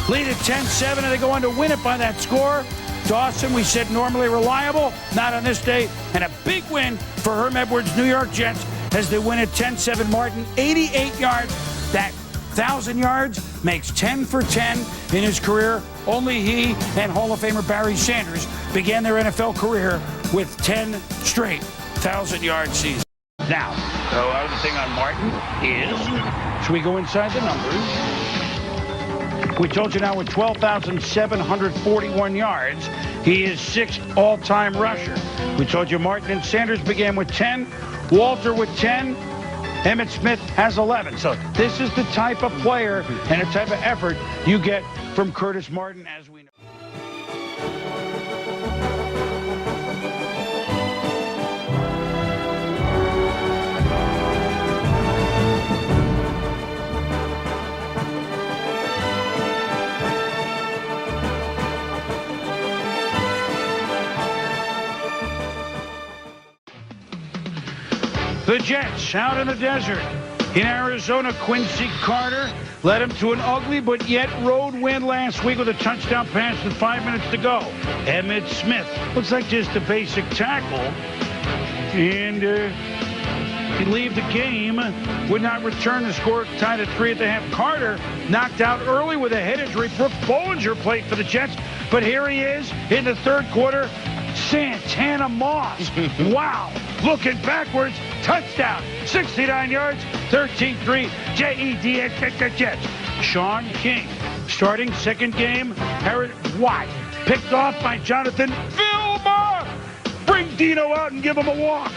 lead at 10-7, and they go on to win it by that score. Dawson, we said normally reliable, not on this day, and a big win for Herm Edwards' New York Jets as they win at 10-7. Martin, 88 yards. That 1,000 yards makes 10 for 10 in his career. Only he and Hall of Famer Barry Sanders began their NFL career with 10 straight 1,000-yard seasons. Now, the other thing on Martin is, should we go inside the numbers? We told you now with 12,741 yards, he is 6th all-time rusher. We told you Martin and Sanders began with 10, Walter with 10, Emmitt Smith has 11. So this is the type of player and the type of effort you get from Curtis Martin, as we know. The Jets out in the desert. In Arizona, Quincy Carter led him to an ugly but yet road win last week with a touchdown pass with 5 minutes to go. Emmitt Smith looks like just a basic tackle. And he'd leave the game, would not return. The score tied at 3 at the half. Carter knocked out early with a head injury. Brooke Bollinger played for the Jets, but here he is in the third quarter. Santana Moss. Wow. Looking backwards. Touchdown. 69 yards. 13-3. Jets. The Jets. Sean King. Starting second game. Watt. Picked off by Jonathan Vilma. Bring Dino out and give him a walk.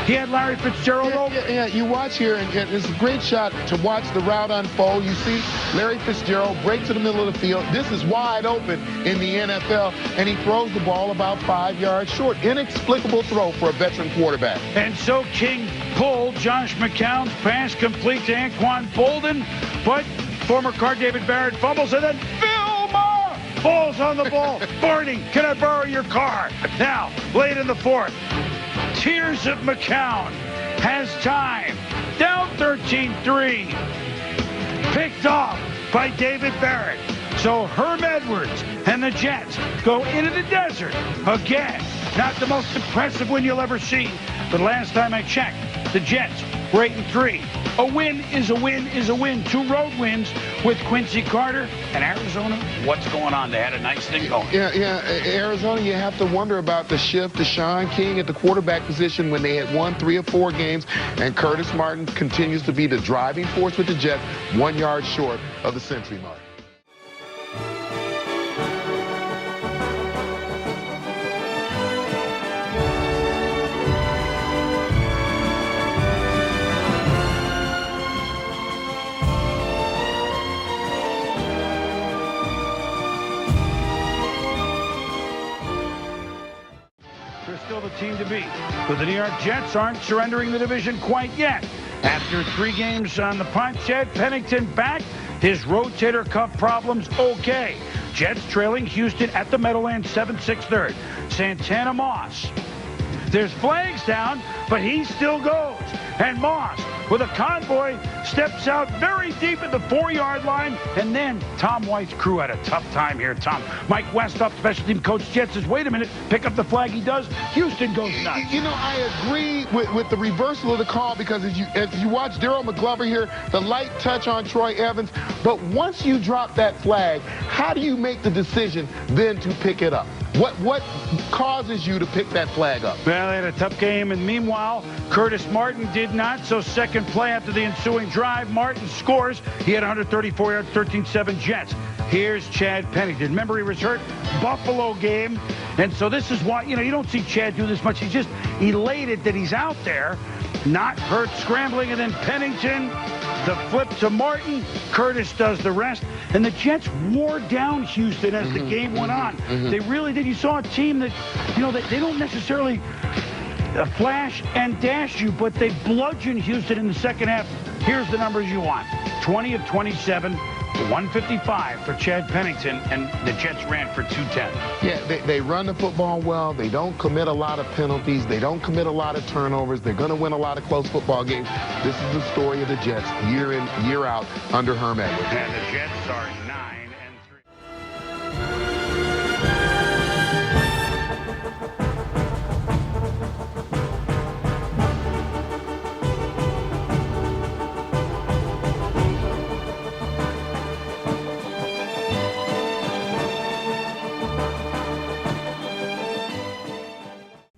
He had Larry Fitzgerald over. Yeah, you watch here, and it's a great shot to watch the route unfold. You see Larry Fitzgerald break to the middle of the field. This is wide open in the NFL, and he throws the ball about 5 yards short. Inexplicable throw for a veteran quarterback. And so King pulled Josh McCown's pass complete to Anquan Bolden, but former Card David Barrett fumbles, and then Vilma falls on the ball. Barney, can I borrow your car? Now, late in the fourth. Tears of McCown has time. Down 13-3. Picked off by David Barrett. So Herm Edwards and the Jets go into the desert again. Not the most impressive win you'll ever see, but last time I checked, the Jets were 8-3. A win is a win is a win. 2 road wins with Quincy Carter. And Arizona, what's going on? They had a nice thing going. Yeah, Arizona, you have to wonder about the shift to Sean King at the quarterback position when they had won 3 or 4 games, and Curtis Martin continues to be the driving force with the Jets, 1 yard short of the century mark. Still the team to beat, but the New York Jets aren't surrendering the division quite yet. After 3 games on the punch, Ed Pennington back, his rotator cuff problems okay. Jets trailing Houston at the Meadowlands 7-6 third. Santana Moss. There's flags down, but he still goes. And Moss, with a convoy, steps out very deep at the 4-yard line. And then Tom White's crew had a tough time here, Tom. Mike Westhoff, special team coach Jets, says, wait a minute, pick up the flag. He does. Houston goes nuts. You know, I agree with the reversal of the call, because as you watch Daryl McGlover here, the light touch on Troy Evans. But once you drop that flag, how do you make the decision then to pick it up? What causes you to pick that flag up? Well, they had a tough game, and meanwhile, Curtis Martin did not. So second play after the ensuing drive, Martin scores. He had 134 yards, 13-7 Jets. Here's Chad Pennington. Remember, he was hurt Buffalo game, and so this is why, you know, you don't see Chad do this much. He's just elated that he's out there, not hurt, scrambling, and then Pennington, the flip to Martin. Curtis does the rest. And the Jets wore down Houston as the game went on. They really did. You saw a team that, you know, they don't necessarily flash and dash you, but they bludgeon Houston in the second half. Here's the numbers you want. 20 of 27, 155 for Chad Pennington, and the Jets ran for 210. Yeah, they run the football well. They don't commit a lot of penalties. They don't commit a lot of turnovers. They're going to win a lot of close football games. This is the story of the Jets year in, year out under Herm Edwards. And the Jets are 9-3.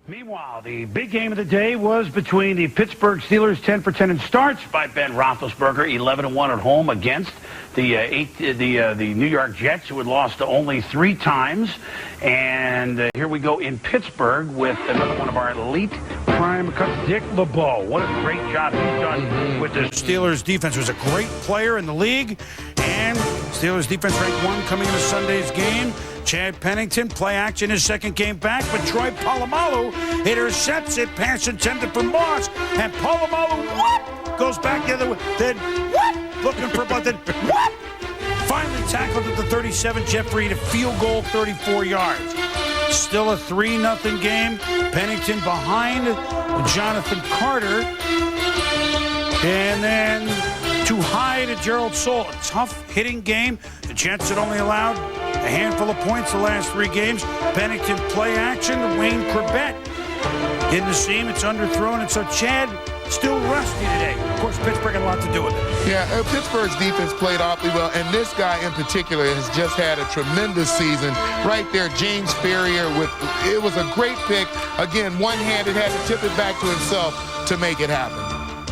Meanwhile, the big game of the day was between the Pittsburgh Steelers, 10 for 10 in starts by Ben Roethlisberger, 11-1 at home against the New York Jets, who had lost only 3 times. And here we go in Pittsburgh with another one of our elite prime cuts, Dick LeBeau. What a great job he's done with the Steelers defense. Was a great player in the league, and Steelers defense ranked 1 coming into Sunday's game. Chad Pennington, play action, his second game back, but Troy Polamalu intercepts it, pass intended for Moss, and Polamalu, whoop, goes back the other way, then whoop, looking for but then whoop, finally tackled at the 37, Jeff Reed, a field goal, 34 yards. Still a 3-0 game. Pennington behind Jonathan Carter, and then too high to Gerald Soule. A tough hitting game. The Jets had only allowed a handful of points the last 3 games. Pennington play action. Wayne Corbett in the seam. It's underthrown, and so Chad still rusty today. Of course, Pittsburgh had a lot to do with it. Yeah, Pittsburgh's defense played awfully well, and this guy in particular has just had a tremendous season. Right there, James Ferrier, it was a great pick. Again, one-handed, had to tip it back to himself to make it happen.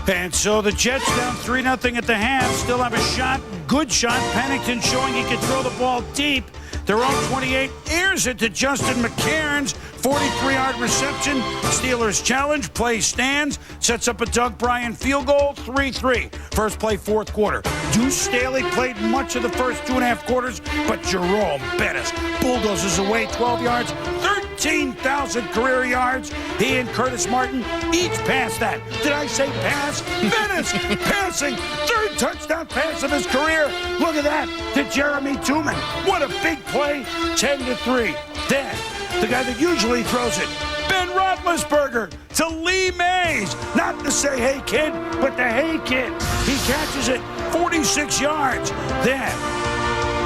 And so the Jets down 3-0 at the half, still have a shot, good shot. Pennington showing he can throw the ball deep. Their own 28 airs it to Justin McCairns, 43-yard reception. Steelers challenge, play stands, sets up a Doug Bryan field goal, 3-3. First play, fourth quarter. Deuce Staley played much of the first 2.5 quarters, but Jerome Bettis bulldozes away 12 yards, 13,000 career yards. He and Curtis Martin each passed that. Did I say pass? Bettis passing, 3rd touchdown pass of his career. Look at that to Jeremy Tooman. What a big play, 10-3. Then the guy that usually throws it, Ben Roethlisberger to Lee Mays. Not to say hey kid, but the hey kid. He catches it 46 yards. Then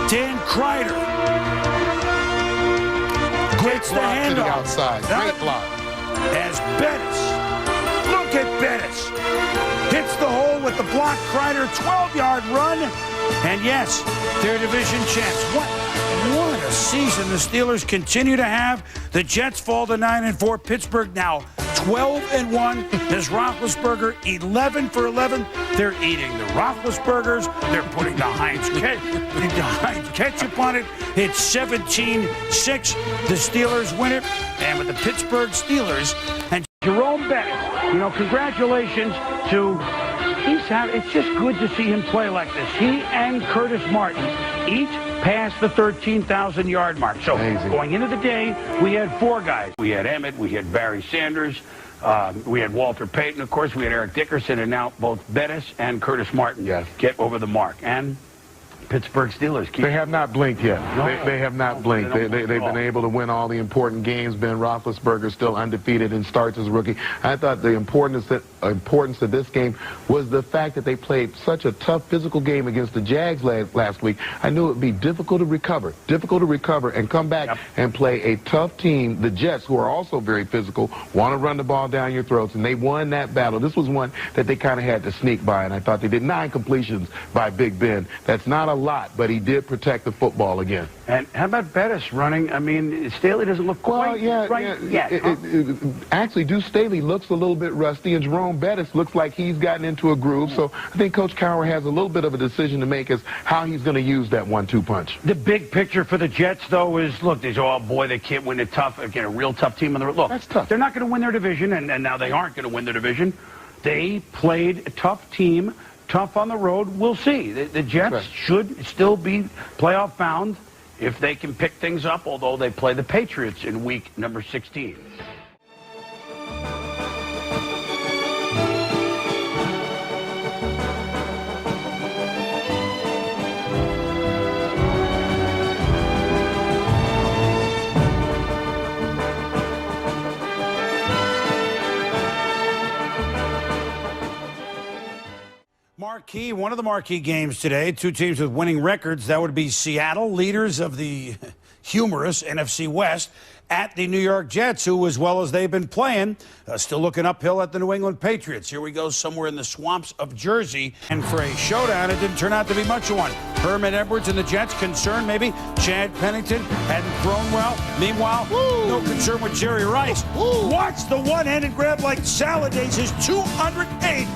Dan Kreider gets the handoff to the outside. Great block. As Bettis, look at Bettis, hits the hole with the block. Kreider, 12-yard run. And yes, their division champs. What a season the Steelers continue to have. The Jets fall to 9-4. Pittsburgh now 12-1. There's Roethlisberger 11 for 11. They're eating the Roethlisbergers. They're putting the Heinz ketchup on it. It's 17-6. The Steelers win it. And with the Pittsburgh Steelers and Jerome Bettis, you know, congratulations to. It's just good to see him play like this. He and Curtis Martin each passed the 13,000-yard mark. So going into the day, we had 4 guys. We had Emmett, we had Barry Sanders, we had Walter Payton, of course, we had Eric Dickerson, and now both Bettis and Curtis Martin get over the mark. And Pittsburgh Steelers. They have not blinked yet. No. They have not blinked. They've been able to win all the important games. Ben Roethlisberger still undefeated and starts as a rookie. I thought the importance of this game was the fact that they played such a tough physical game against the Jags last week. I knew it would be difficult to recover and come back and play a tough team. The Jets, who are also very physical, want to run the ball down your throats, and they won that battle. This was one that they kind of had to sneak by, and I thought they did 9 completions by Big Ben. That's not a lot, but he did protect the football again. And how about Bettis running? I mean, Staley doesn't look quite right yet. Actually, Deuce Staley looks a little bit rusty, and Jerome Bettis looks like he's gotten into a groove. So I think Coach Cowher has a little bit of a decision to make as how he's going to use that 1-2 punch. The big picture for the Jets, though, is, look, they say, oh, boy, they can't win a real tough team on the road. Look, that's tough. They're not going to win their division, and now they aren't going to win their division. They played a tough team, tough on the road. We'll see. The Jets should still be playoff bound if they can pick things up, although they play the Patriots in week number 16. One of the marquee games today, 2 teams with winning records. That would be Seattle, leaders of the humorous NFC West, at the New York Jets, who, as well as they've been playing, still looking uphill at the New England Patriots. Here we go, somewhere in the swamps of Jersey. And for a showdown, it didn't turn out to be much of one. Herman Edwards and the Jets concerned, maybe. Chad Pennington hadn't thrown well. Meanwhile, no concern with Jerry Rice. Watch the one-handed grab like Saladay's, his 208th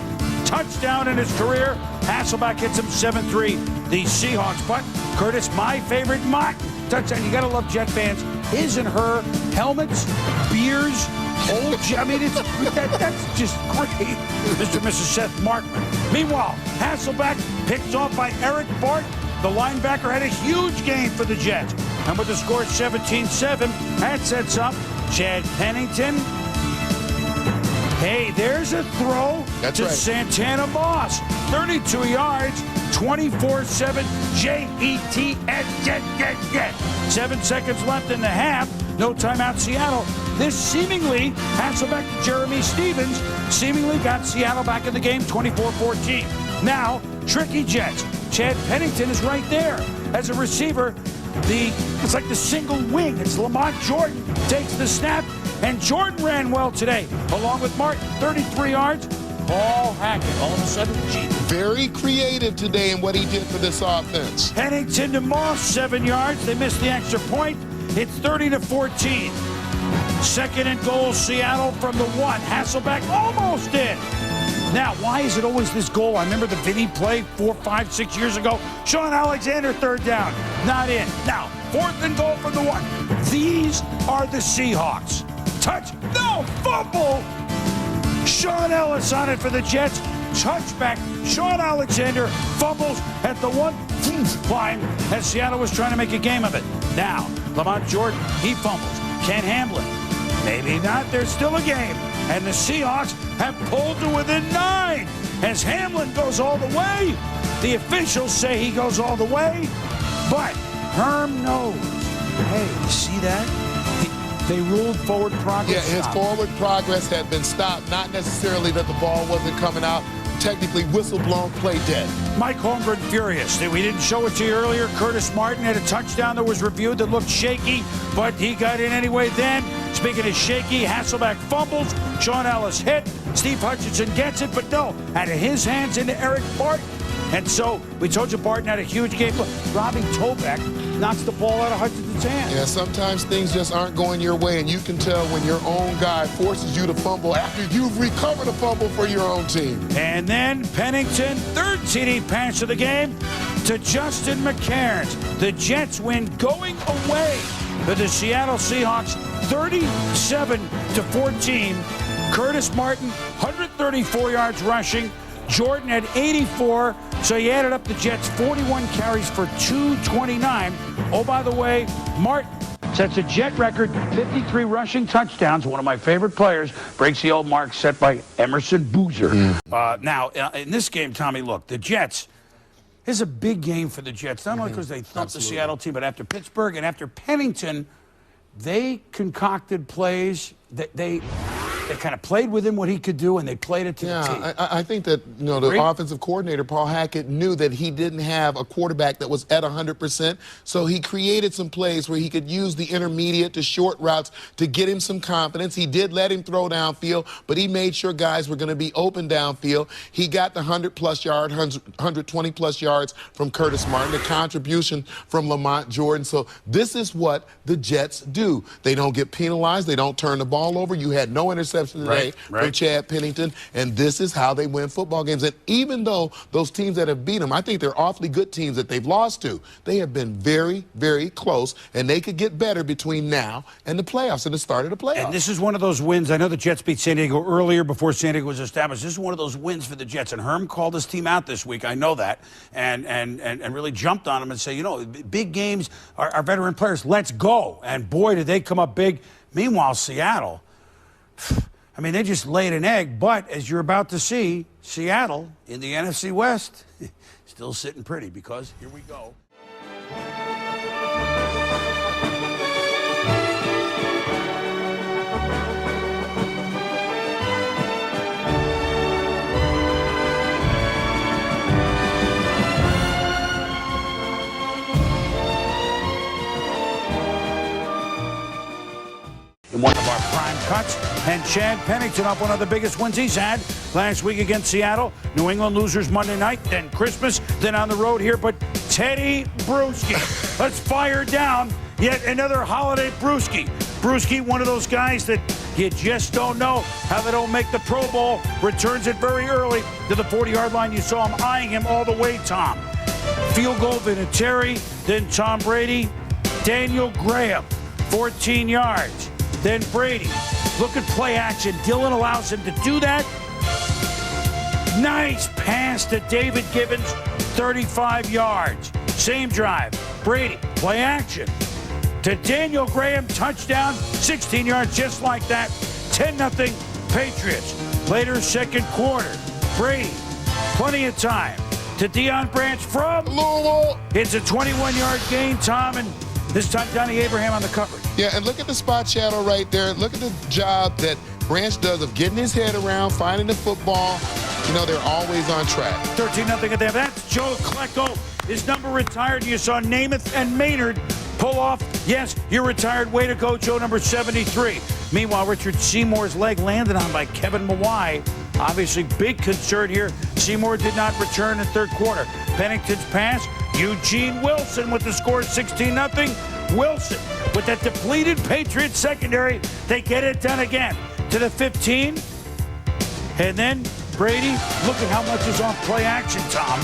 touchdown in his career. Hasselbeck hits him 7-3. The Seahawks, but Curtis, my favorite touchdown. You gotta love Jet fans. His and her helmets, beers, I mean, that's just great. Mr. and Mrs. Seth Markman. Meanwhile, Hasselbeck picked off by Eric Bart. The linebacker had a huge game for the Jets. And with the score 17-7, that sets up Chad Pennington. Hey, there's a throw to Santana Moss. 32 yards, 24-7, Jets. 7 seconds left in the half. No timeout, Seattle. This seemingly, Hasselbeck to Jeremy Stevens, seemingly got Seattle back in the game, 24-14. Now, tricky Jets. Chad Pennington is right there. As a receiver, it's like the single wing. It's Lamont Jordan takes the snap. And Jordan ran well today, along with Martin, 33 yards. Paul Hackett, all of a sudden, very creative today in what he did for this offense. Pennington to Moss, 7 yards. They missed the extra point. It's 30-14. 2nd and goal, Seattle from the 1. Hasselbeck almost in. Now, why is it always this goal? I remember the Vinny play 4, 5, 6 years ago. Sean Alexander, 3rd down. Not in. Now, 4th and goal from the 1. These are the Seahawks. No, fumble! Sean Ellis on it for the Jets. Touchback. Sean Alexander fumbles at the 1 line as Seattle was trying to make a game of it. Now, Lamont Jordan, he fumbles. Can't handle it. Maybe not. There's still a game. And the Seahawks have pulled to within 9 as Hamlin goes all the way. The officials say he goes all the way, but Herm knows. Hey, you see that? They ruled forward progress. Yeah, his forward progress had been stopped. Not necessarily that the ball wasn't coming out. Technically, whistle blown, play dead. Mike Holmgren furious. We didn't show it to you earlier. Curtis Martin had a touchdown that was reviewed that looked shaky, but he got in anyway then. Speaking of shaky, Hasselbeck fumbles. Sean Ellis hit. Steve Hutchinson gets it, but no. Out of his hands into Eric Barton. And so, we told you Barton had a huge game. Look, Robbie Toback knocks the ball out of Hutchinson's hand. Yeah, sometimes things just aren't going your way, and you can tell when your own guy forces you to fumble after you've recovered a fumble for your own team. And then Pennington, 3rd TD pass of the game to Justin McCairns. The Jets win going away to the Seattle Seahawks, 37-14. Curtis Martin, 134 yards rushing. Jordan had 84, so you added up the Jets' 41 carries for 229. Oh, by the way, Martin sets a Jet record, 53 rushing touchdowns. One of my favorite players breaks the old mark set by Emerson Boozer. Now, in this game, Tommy, look, the Jets, This is a big game for the Jets, not only because they thumped the Seattle team, but after Pittsburgh and after Pennington, they concocted plays that they kind of played with him what he could do, and they played it to the team. I think that the offensive coordinator, Paul Hackett, knew that he didn't have a quarterback that was at 100%, so he created some plays where he could use the intermediate to short routes to get him some confidence. He did let him throw downfield, but he made sure guys were going to be open downfield. He got the 100-plus yard, 120-plus yards from Curtis Martin, the contribution from Lamont Jordan. So this is what the Jets do. They don't get penalized. They don't turn the ball over. You had no interception today from Chad Pennington, and this is how they win football games. And even though those teams that have beat them, I think they're awfully good teams that they've lost to, they have been very, very close, and they could get better between now and the playoffs and the start of the playoffs. And this is one of those wins. I know the Jets beat San Diego earlier before San Diego was established. This is one of those wins for the Jets, and Herm called his team out this week. I know that, and really jumped on him and said, big games, our veteran players, let's go. And boy, did they come up big. Meanwhile, Seattle, I mean, they just laid an egg, but as you're about to see, Seattle in the NFC West, still sitting pretty because here we go. In one of our prime cuts, and Chad Pennington up one of the biggest wins he's had last week against Seattle. New England losers Monday night, then Christmas, then on the road here. But Teddy Bruschi, let's fire down yet another holiday Bruschi. Bruschi, one of those guys that you just don't know how they don't make the Pro Bowl. Returns it very early to the 40-yard line. You saw him eyeing him all the way, Tom. Field goal, Vinatieri, then Tom Brady, Daniel Graham, 14 yards. Then Brady. Look at play action. Dillon allows him to do that. Nice pass to David Gibbons, 35 yards. Same drive. Brady, play action. To Daniel Graham, touchdown, 16 yards, just like that. 10-0 Patriots. Later, second quarter. Brady, plenty of time. To Deion Branch from Louisville. It's a 21-yard gain, Tom, and this time Donnie Abraham on the coverage. Yeah, and look at the spot shadow right there. Look at the job that Branch does of getting his head around, finding the football. They're always on track. 13-0 at them. That's Joe Klecko. His number retired. You saw Namath and Maynard pull off. Yes, you're retired. Way to go, Joe, number 73. Meanwhile, Richard Seymour's leg landed on by Kevin Mawai. Obviously, big concern here. Seymour did not return in third quarter. Pennington's pass. Eugene Wilson with the score, 16-0. Wilson with that depleted Patriots secondary. They get it done again to the 15. And then Brady, look at how much is off play action, Tom.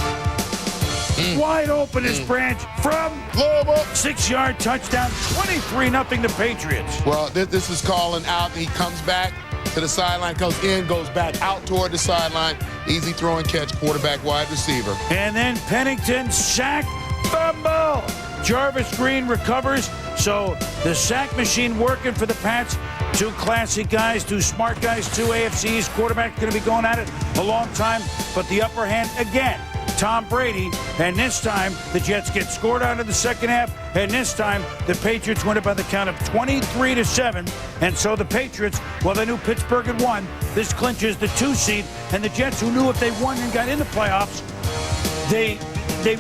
Wide open is Branch from Louisville. 6-yard touchdown, 23-0 the Patriots. Well, this is calling out. He comes back to the sideline, comes in, goes back out toward the sideline. Easy throw and catch, quarterback, wide receiver. And then Pennington sack, fumble. Jarvis Green recovers. So the sack machine working for the Pats. Two classy guys, two smart guys, two AFCs. Quarterback going to be going at it a long time. But the upper hand again, Tom Brady. And this time the Jets get scored out of the second half. And this time the Patriots win it by the count of 23-7. And so the Patriots, well, they knew Pittsburgh had won. This clinches the 2 seed. And the Jets, who knew if they won and got in the playoffs, they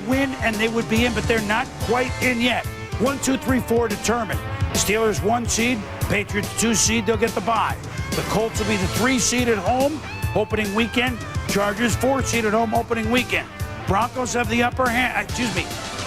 win and they would be in, but they're not quite in yet. 1, 2, 3, 4 determined. Steelers 1 seed, Patriots 2 seed, they'll get the bye. The Colts will be the 3 seed at home, opening weekend. Chargers 4 seed at home, opening weekend. Broncos have the upper hand,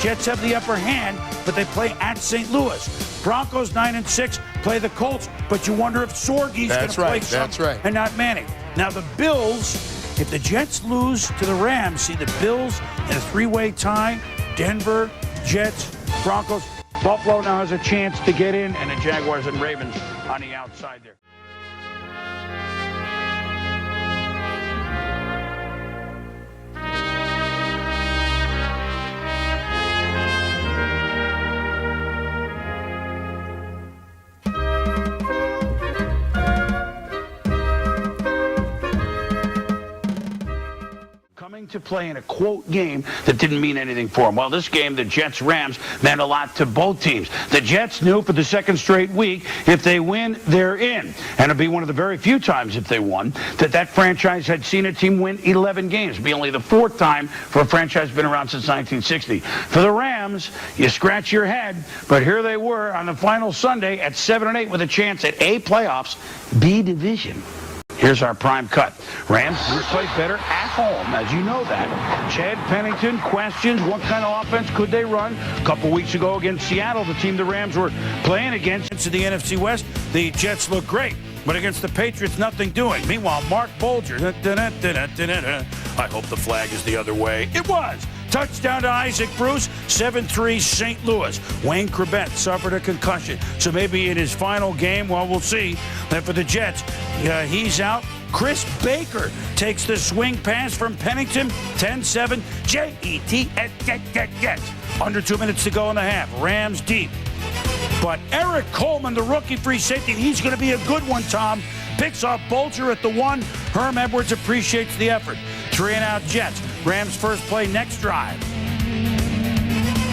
Jets have the upper hand, but they play at St. Louis. Broncos 9-6 play the Colts, but you wonder if Sorgie's going to play some and not Manning. Now the Bills, if the Jets lose to the Rams, see the Bills in a 3-way tie, Denver, Jets, Broncos. Buffalo now has a chance to get in, and the Jaguars and Ravens on the outside there. coming to play in a quote game that didn't mean anything for them. Well, this game, the Jets-Rams, meant a lot to both teams. The Jets knew for the second straight week, if they win, they're in. And it'll be one of the very few times, if they won, that franchise had seen a team win 11 games. It'll be only the fourth time for a franchise been around since 1960. For the Rams, you scratch your head, but here they were on the final Sunday at 7-8 with a chance at A, playoffs, B, division. Here's our prime cut. Rams do play better at home, as you know that. Chad Pennington questions what kind of offense could they run. A couple weeks ago against Seattle, the team the Rams were playing against in the NFC West, the Jets look great. But against the Patriots, nothing doing. Meanwhile, Mark Bolger, I hope the flag is the other way. It was. Touchdown to Isaac Bruce, 7-3 St. Louis. Wayne Krebet suffered a concussion. So maybe in his final game, well, we'll see. And for the Jets, he's out. Chris Baker takes the swing pass from Pennington, 10-7, Jets. Under 2 minutes to go in the half. Rams deep. But Eric Coleman, the rookie free safety, he's going to be a good one, Tom. Picks off Bolger at the 1. Herm Edwards appreciates the effort. 3-and-out Jets. Rams first play next drive.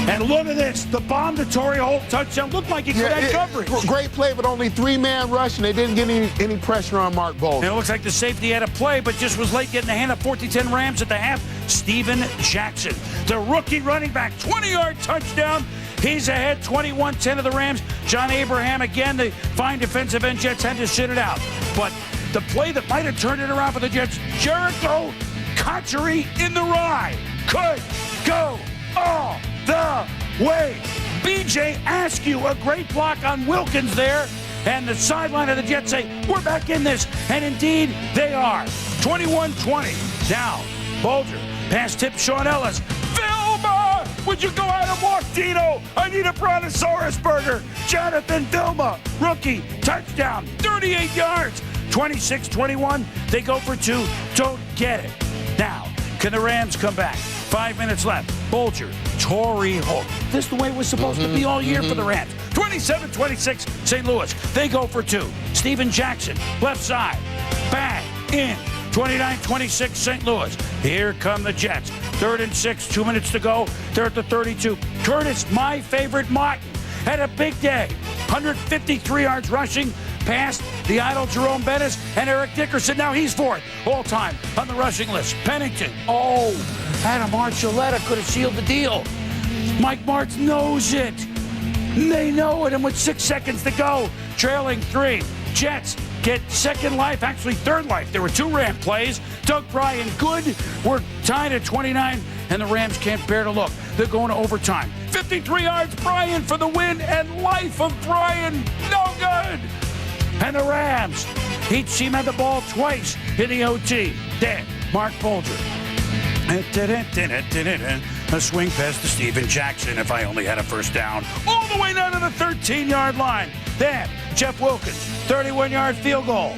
And look at this. The bomb to Torrey Holt touchdown looked like he could have coverage. Great play, but only 3-man rush, and they didn't get any pressure on Mark Bolger. And it looks like the safety had a play, but just was late getting the hand up. 14-10 Rams at the half. Steven Jackson, the rookie running back, 20-yard touchdown. He's ahead, 21-10 of the Rams. John Abraham, again, the fine defensive end Jets had to sit it out. But the play that might have turned it around for the Jets, Jericho Cotchery in the ride could go all the way. B.J. Askew, a great block on Wilkins there. And the sideline of the Jets say, we're back in this. And indeed, they are. 21-20. Now, Bolger, pass tip Sean Ellis. Vilma! Would you go out and walk, Dino? I need a Brontosaurus burger. Jonathan Vilma, rookie, touchdown, 38 yards. 26-21. They go for 2. Don't get it. Now, can the Rams come back? 5 minutes left. Bolger, Torrey Holt. This is the way it was supposed to be all year for the Rams. 27-26, St. Louis. They go for 2. Steven Jackson, left side. Bang, in. 29-26, St. Louis. Here come the Jets. 3rd and 6, 2 minutes to go. They're at the 32. Curtis, my favorite Martin, had a big day. 153 yards rushing. Past the idle Jerome Bettis and Eric Dickerson. Now he's 4th all time on the rushing list. Pennington. Oh, Adam Archuleta could have sealed the deal. Mike Martz knows it. They know it. And with 6 seconds to go, trailing 3. Jets get second life, actually third life. There were 2 Ram plays. Doug Bryan good. We're tied at 29, and the Rams can't bear to look. They're going to overtime. 53 yards, Bryan for the win, and life of Bryan, no good. And the Rams, each team had the ball twice in the OT. Then, Mark Bolger. A swing pass to Steven Jackson if I only had a first down. All the way down to the 13-yard line. Then, Jeff Wilkins, 31-yard field goal.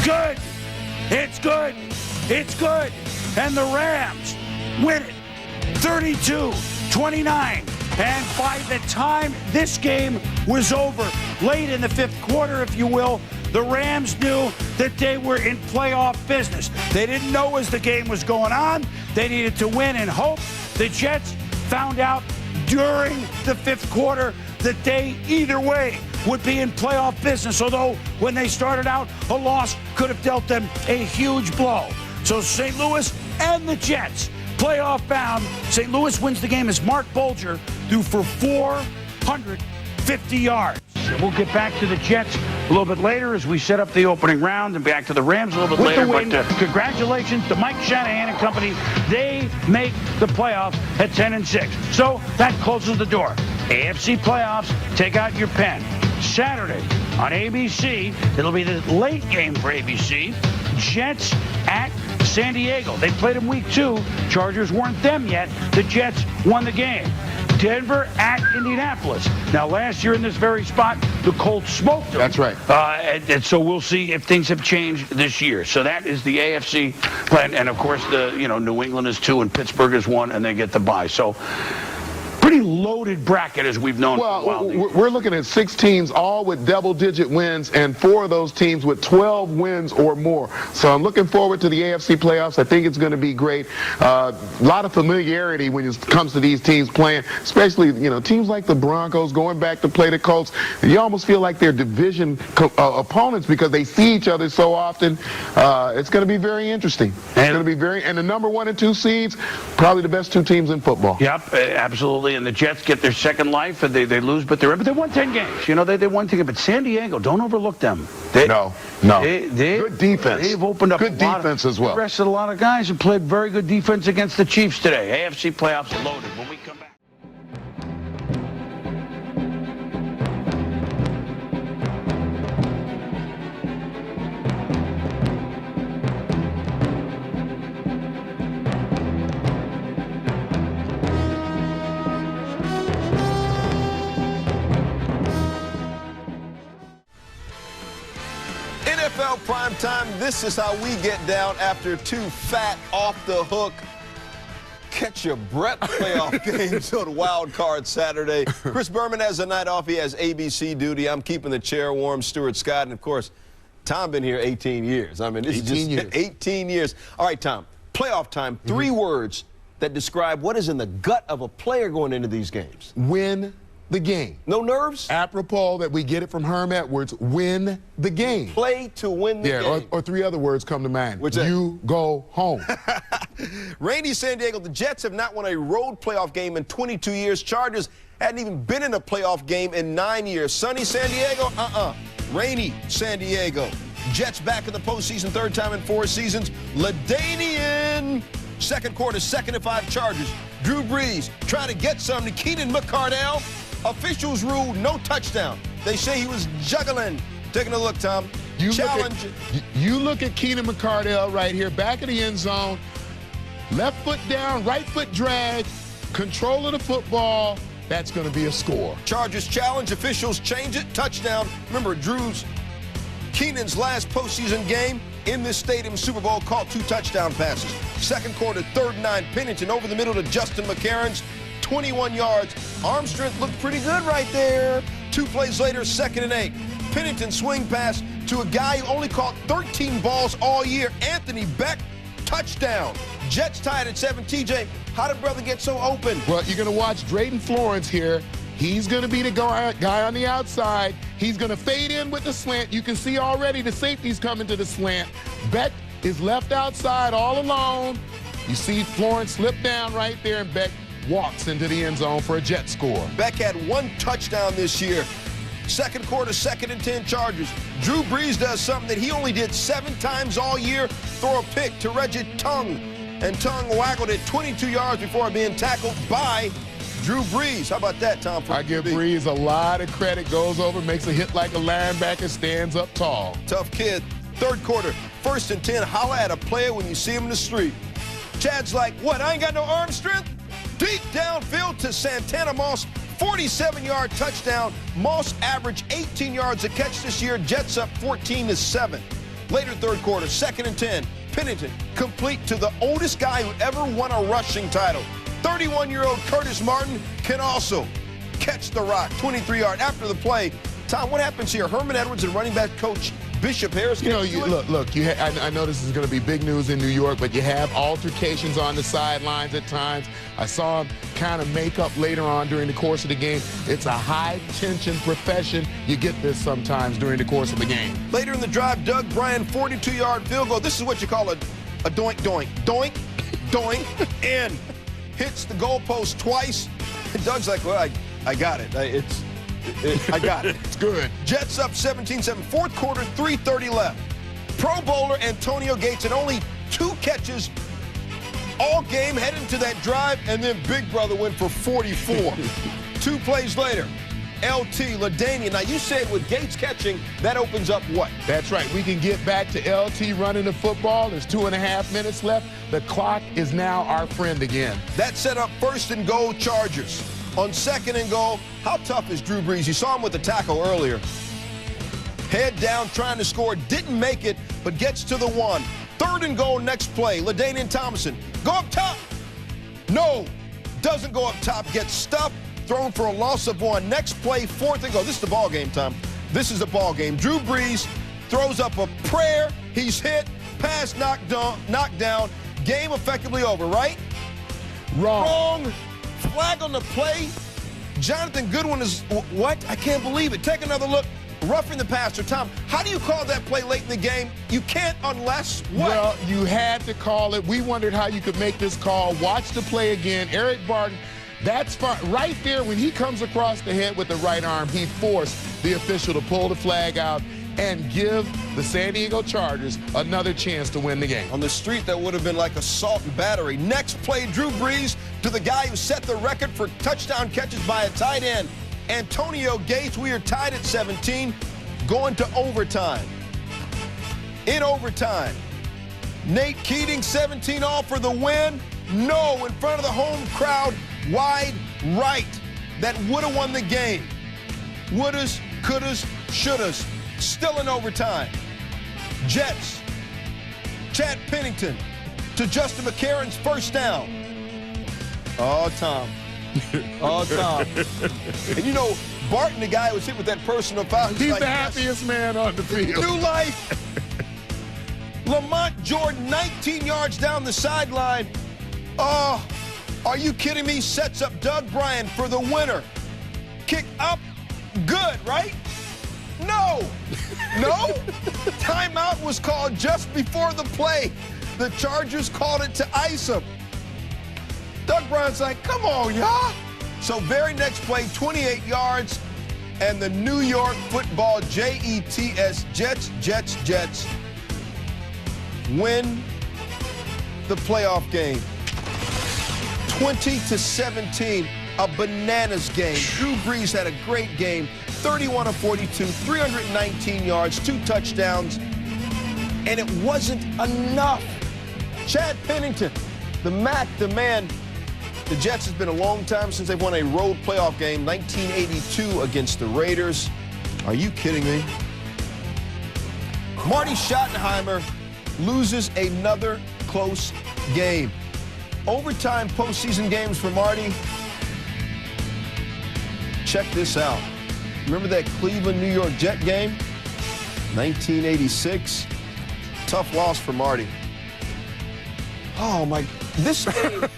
Good. It's good. It's good. And the Rams win it. 32-29. And by the time this game was over, late in the 5th quarter, if you will, the Rams knew that they were in playoff business. They didn't know as the game was going on. They needed to win and hope. The Jets found out during the 5th quarter that they, either way, would be in playoff business, although when they started out, a loss could have dealt them a huge blow. So St. Louis and the Jets, playoff bound. St. Louis wins the game as Mark Bolger threw for 450 yards. We'll get back to the Jets a little bit later as we set up the opening round, and back to the Rams a little bit later. But congratulations to Mike Shanahan and company. They make the playoffs at 10-6. So that closes the door. AFC playoffs, take out your pen. Saturday on ABC, it'll be the late game for ABC. Jets at San Diego. They played in week 2. Chargers weren't them yet. The Jets won the game. Denver at Indianapolis. Now, last year in this very spot, the Colts smoked them. That's right. And so we'll see if things have changed this year. So that is the AFC plan. And, of course, New England is 2 and Pittsburgh is 1, and they get the bye. So pretty loaded bracket as we've known for a while. Well, we're looking at 6 teams, all with double-digit wins, and 4 of those teams with 12 wins or more. So I'm looking forward to the AFC playoffs. I think it's going to be great. A lot of familiarity when it comes to these teams playing, especially, teams like the Broncos going back to play the Colts. You almost feel like they're division opponents because they see each other so often. It's going to be very interesting. And the number 1 and 2 seeds, probably the best 2 teams in football. Yep, absolutely. And the Jets get their second life, and they lose, but they won 10 games. They won 10 games. But San Diego, don't overlook them. No. Good defense. They've opened up good defense as well. Arrested a lot of guys who played very good defense against the Chiefs today. AFC playoffs are loaded. When we come back. NFL primetime, this is how we get down after 2 fat, off-the-hook, catch-your-breath playoff games on Wild Card Saturday. Chris Berman has a night off. He has ABC duty. I'm keeping the chair warm. Stuart Scott, and, of course, Tom been here 18 years. I mean, this is just 18 years. All right, Tom, playoff time, 3 words that describe what is in the gut of a player going into these games. Win the game. No nerves? Apropos that we get it from Herm Edwards, win the game. Play to win the game. Or 3 other words come to mind. What's that? You go home. Rainy San Diego, the Jets have not won a road playoff game in 22 years. Chargers hadn't even been in a playoff game in 9 years. Sunny San Diego, Rainy San Diego. Jets back in the postseason, 3rd time in 4 seasons. LaDainian. Second quarter, 2nd and 5 Chargers. Drew Brees trying to get some to Keenan McCardell. Officials ruled no touchdown. They say he was juggling. Taking a look, Tom. You look at Keenan McCardell right here, back of the end zone. Left foot down, right foot drag, control of the football. That's going to be a score. Chargers challenge, officials change it, touchdown. Remember, Keenan's last postseason game in this stadium, Super Bowl, caught 2 touchdown passes. Second quarter, 3rd and 9, Pennington over the middle to Justin McCarron's 21 yards. Arm strength looked pretty good right there. 2 plays later, 2nd and 8. Pennington swing pass to a guy who only caught 13 balls all year, Anthony Beck, touchdown. Jets tied at 7. TJ, how did brother get so open? Well, you're going to watch Drayton Florence here. He's going to be the guy on the outside. He's going to fade in with the slant. You can see already the safety's coming to the slant. Beck is left outside all alone. You see Florence slip down right there, and Beck walks into the end zone for a Jet score. Beck had 1 touchdown this year. Second quarter, 2nd and 10 Chargers. Drew Brees does something that he only did 7 times all year. Throw a pick to Reggie Tongue. And Tongue waggled it 22 yards before being tackled by Drew Brees. How about that, Tom? I give Brees a lot of credit. Goes over, makes a hit like a linebacker, stands up tall. Tough kid. Third quarter, 1st and 10. Holla at a player when you see him in the street. Chad's like, what, I ain't got no arm strength? Deep downfield to Santana Moss. 47-yard touchdown. Moss averaged 18 yards a catch this year. Jets up 14-7. Later third quarter, 2nd and 10. Pennington complete to the oldest guy who ever won a rushing title. 31-year-old Curtis Martin can also catch the rock. 23-yard after the play. Tom, what happens here? Herman Edwards and running back coach Bishop Harris. Look. I know this is going to be big news in New York, but you have altercations on the sidelines at times. I saw him kind of make up later on during the course of the game. It's a high-tension profession. You get this sometimes during the course of the game. Later in the drive, Doug Bryan, 42-yard field goal. This is what you call a doink, doink, doink, doink, and hits the goalpost twice. And Doug's like, well, I got it. I got it. It's good. Jets up 17-7. Fourth quarter, 3:30 left. Pro Bowler Antonio Gates had only 2 catches all game heading to that drive, and then Big Brother went for 44. 2 plays later, LT, LaDainian. Now, you said with Gates catching, that opens up what? That's right. We can get back to LT running the football. There's 2.5 minutes left. The clock is now our friend again. That set up 1st and goal Chargers. On 2nd and goal, how tough is Drew Brees? You saw him with the tackle earlier. Head down, trying to score. Didn't make it, but gets to the 1. 3rd and goal, next play. LaDainian Thompson. Go up top. No. doesn't go up top, gets stuffed, thrown for a loss of 1. Next play, 4th and goal. This is the ball game, Tom. This is the ball game. Drew Brees throws up a prayer. He's hit. Pass knocked down. Game effectively over, right? Wrong. Flag on the play. Jonathan Goodwin is, what? I can't believe it. Take another look. Roughing the passer. Tom, how do you call that play late in the game? You can't unless what? Well, you had to call it. We wondered how you could make this call. Watch the play again. Eric Barton, that's fine. Right there, when he comes across the head with the right arm, he forced the official to pull the flag out and give the San Diego Chargers another chance to win the game. On the street, that would have been like assault and battery. Next play, Drew Brees to the guy who set the record for touchdown catches by a tight end, Antonio Gates. We are tied at 17, going to overtime. In overtime, Nate Keating, 17 all for the win. No, in front of the home crowd, wide right. That would have won the game. Wouldas, couldas, shouldas. Still in overtime. Jets, Chad Pennington to Justin McCarron's first down. Oh, Tom. Oh, Tom. And you know, Barton, the guy who was hit with that personal foul, he's like, the happiest man on the field. New life. Lamont Jordan, 19 yards down the sideline. Oh, are you kidding me? Sets up Doug Bryant for the winner. Kick up, good, right? No. No? Timeout was called just before the play. The Chargers called it to ice him. Doug Bryant's like, come on, y'all. So very next play, 28 yards, and the New York Football Jets, Jets, win the playoff game. 20-17, a bananas game. Drew Brees had a great game, 31 of 42, 319 yards, 2 touchdowns, and it wasn't enough. Chad Pennington, the man. The Jets, has been a long time since they've won a road playoff game, 1982 against the Raiders. Are you kidding me? Marty Schottenheimer loses another close game. Overtime postseason games for Marty. Check this out. Remember that Cleveland-New York Jet game? 1986. Tough loss for Marty. Oh, my. This game,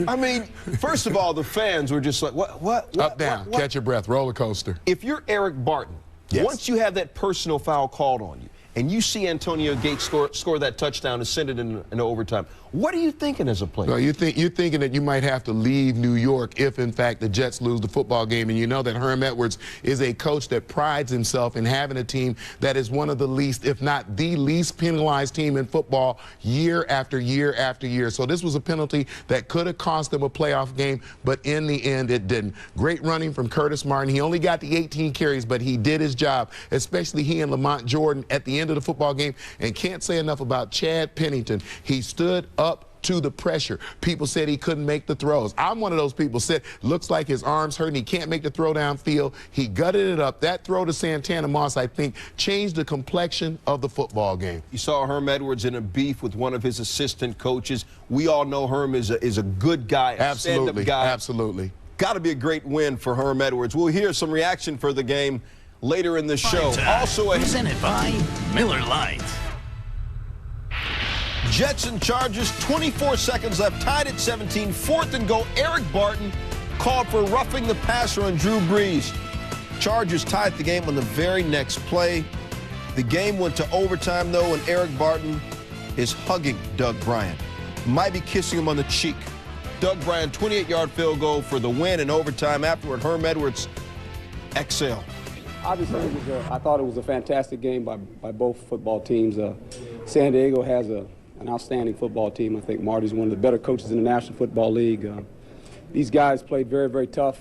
I mean, first of all, the fans were just like, what? Up, down, catch your breath, roller coaster. If you're Eric Barton, once you have that personal foul called on you, and you see Antonio Gates score that touchdown and send it in overtime, what are you thinking as a player? Well, you're thinking that you might have to leave New York if, in fact, the Jets lose the football game. And you know that Herm Edwards is a coach that prides himself in having a team that is one of the least, if not the least penalized team in football year after year after year. So this was a penalty that could have cost them a playoff game, but in the end, it didn't. Great running from Curtis Martin. He only got the 18 carries, but he did his job, especially he and Lamont Jordan at the end of the football game. And can't say enough about Chad Pennington. He stood up to the pressure. People said he couldn't make the throws. I'm one of those people said, looks like his arm's hurting. He can't make the throw downfield. He gutted it up. That throw to Santana Moss, I think, changed the complexion of the football game. You saw Herm Edwards in a beef with one of his assistant coaches. We all know Herm is a good guy, a stand-up guy. Absolutely. Got to be a great win for Herm Edwards. We'll hear some reaction for the game later in the show. Also, presented by Miller Lite. Jets and Chargers, 24 seconds left, tied at 17, 4th and goal. Eric Barton called for roughing the passer on Drew Brees. Chargers tied the game on the very next play. The game went to overtime, though, and Eric Barton is hugging Doug Bryant. Might be kissing him on the cheek. Doug Bryant, 28-yard field goal for the win in overtime. Afterward, Herm Edwards, exhale. Obviously, I thought it was a fantastic game by both football teams. San Diego has an outstanding football team. I think Marty's one of the better coaches in the National Football League. These guys played very, very tough.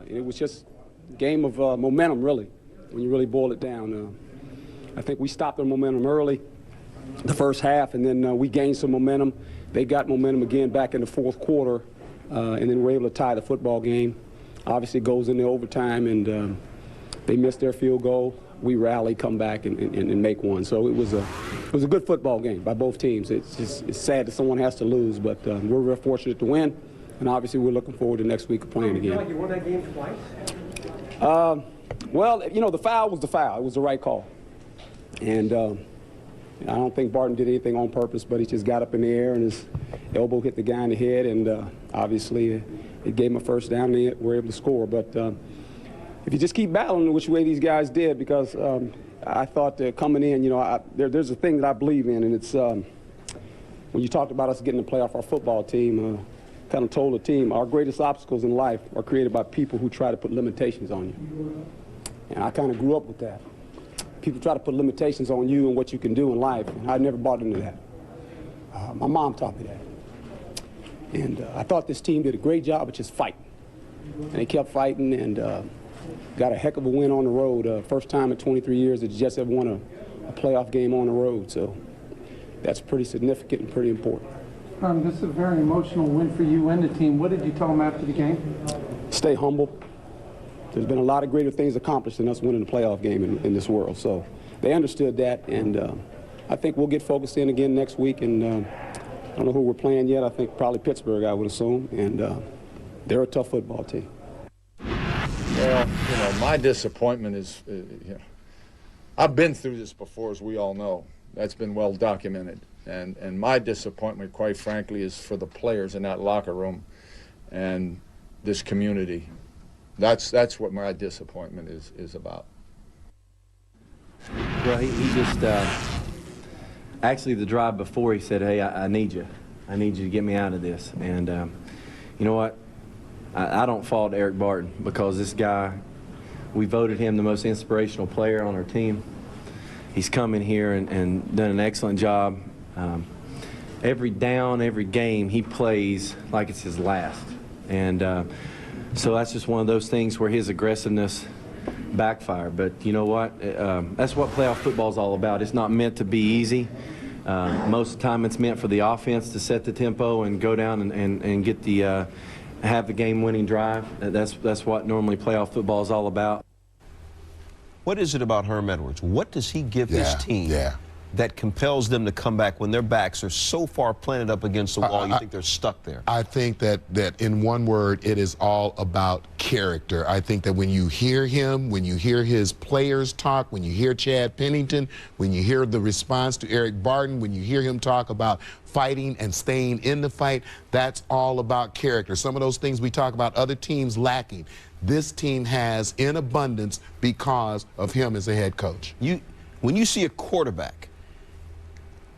It was just a game of momentum, really, when you really boil it down. I think we stopped their momentum early, the first half, and then we gained some momentum. They got momentum again back in the fourth quarter, and then were able to tie the football game. Obviously, it goes into overtime, and they missed their field goal. We rally, come back, and make one. So it was a good football game by both teams. It's sad that someone has to lose, but we're real fortunate to win. And obviously, we're looking forward to next week of playing again. You feel like you won that game twice? Well, you know, the foul was the foul. It was the right call. And I don't think Barton did anything on purpose, but he just got up in the air and his elbow hit the guy in the head, and obviously it gave him a first down and they were able to score. But if you just keep battling which way these guys did, because I thought coming in, you know, there's a thing that I believe in, and it's when you talked about us getting to play off our football team, kind of told the team our greatest obstacles in life are created by people who try to put limitations on you. And I kind of grew up with that. People try to put limitations on you and what you can do in life, and I never bought into that. My mom taught me that. And I thought this team did a great job of just fighting. And they kept fighting and got a heck of a win on the road. First time in 23 years that the Jets have won a playoff game on the road. So that's pretty significant and pretty important. This is a very emotional win for you and the team. What did you tell them after the game? Stay humble. There's been a lot of greater things accomplished than us winning a playoff game in this world. So they understood that, and I think we'll get focused in again next week. And I don't know who we're playing yet. I think probably Pittsburgh, I would assume. And they're a tough football team. Well, you know, my disappointment is, you know, I've been through this before, as we all know. That's been well documented. And my disappointment, quite frankly, is for the players in that locker room and this community. That's what my disappointment is about. Well, he just actually the drive before he said, "Hey, I need you. I need you to get me out of this." And you know what? I don't fault Eric Barton, because this guy, we voted him the most inspirational player on our team. He's come in here and done an excellent job. Every down, every game, he plays like it's his last. And so that's just one of those things where his aggressiveness backfired. But you know what? That's what playoff football is all about. It's not meant to be easy. Most of the time it's meant for the offense to set the tempo and go down and get the have the game-winning drive. That's what normally playoff football is all about. What is it about Herm Edwards? What does he give this team that compels them to come back when their backs are so far planted up against the wall you think they're stuck there? I think that in one word, it is all about character. I think that when you hear him, when you hear his players talk, when you hear Chad Pennington, when you hear the response to Eric Barton, when you hear him talk about fighting and staying in the fight, that's all about character. Some of those things we talk about other teams lacking, this team has in abundance because of him as a head coach. When you see a quarterback,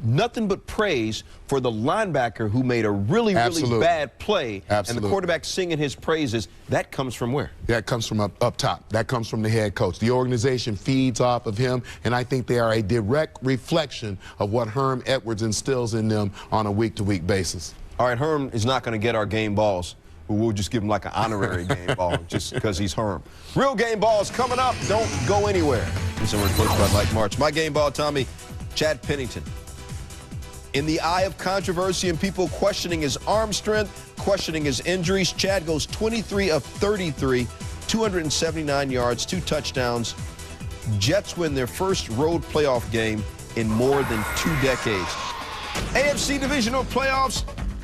nothing but praise for the linebacker who made a really bad play, and the quarterback singing his praises. That comes from where? That comes from up top. That comes from the head coach. The organization feeds off of him, and I think they are a direct reflection of what Herm Edwards instills in them on a week-to-week basis. All right, Herm is not going to get our game balls. We'll just give him like an honorary game ball just because he's Herm. Real game balls coming up. Don't go anywhere. This is coached by Mike March. My game ball, Tommy, Chad Pennington. In the eye of controversy and people questioning his arm strength, questioning his injuries, Chad goes 23 of 33, 279 yards, 2 touchdowns. Jets win their first road playoff game in more than 2 decades. AFC Divisional Playoffs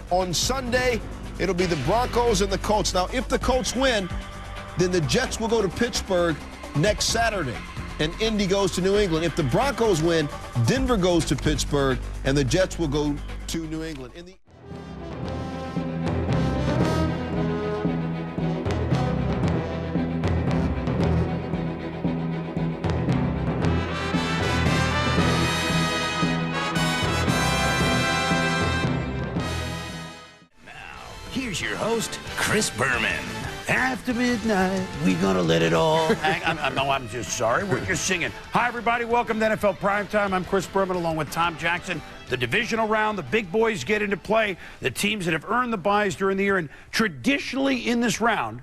on Sunday. It'll be the Broncos and the Colts. Now, if the Colts win, then the Jets will go to Pittsburgh next Saturday, and Indy goes to New England. If the Broncos win, Denver goes to Pittsburgh, and the Jets will go to New England. Here's your host, Chris Berman. After midnight, we gonna let it all hang. I'm just sorry. We're just singing. Hi, everybody. Welcome to NFL Primetime. I'm Chris Berman along with Tom Jackson. The divisional round, the big boys get into play. The teams that have earned the byes during the year. And traditionally in this round,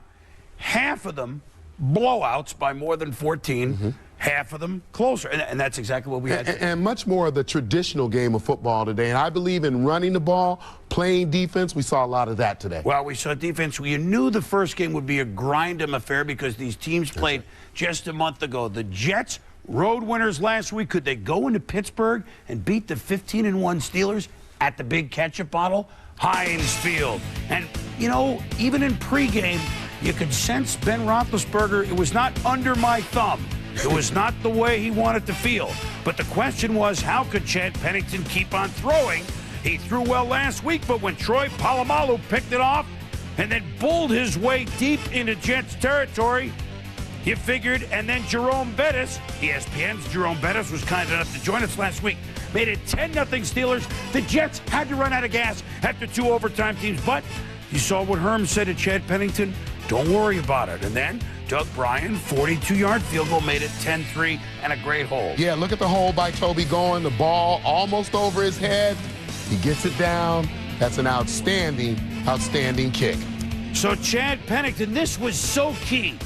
half of them blowouts by more than 14. Half of them closer, and that's exactly what we had. And much more of the traditional game of football today. And I believe in running the ball, playing defense. We saw a lot of that today. Well, we saw defense. We knew the first game would be a grind-em affair because these teams played just a month ago. The Jets, road winners last week. Could they go into Pittsburgh and beat the 15-1 Steelers at the big ketchup bottle? Heinz Field. And you know, even in pregame, you could sense Ben Roethlisberger, it was not under my thumb. It was not the way he wanted to feel. But the question was, how could Chad Pennington keep on throwing? He threw well last week, but when Troy Polamalu picked it off and then bulled his way deep into Jets territory, you figured, and then Jerome Bettis, ESPN's Jerome Bettis was kind enough to join us last week, made it 10-0 Steelers. The Jets had to run out of gas after 2 overtime teams, but you saw what Herm said to Chad Pennington, don't worry about it. And then Doug Bryan, 42-yard field goal, made it 10-3 and a great hold. Yeah, look at the hold by Toby going, the ball almost over his head. He gets it down. That's an outstanding kick. So Chad Pennington, this was so key.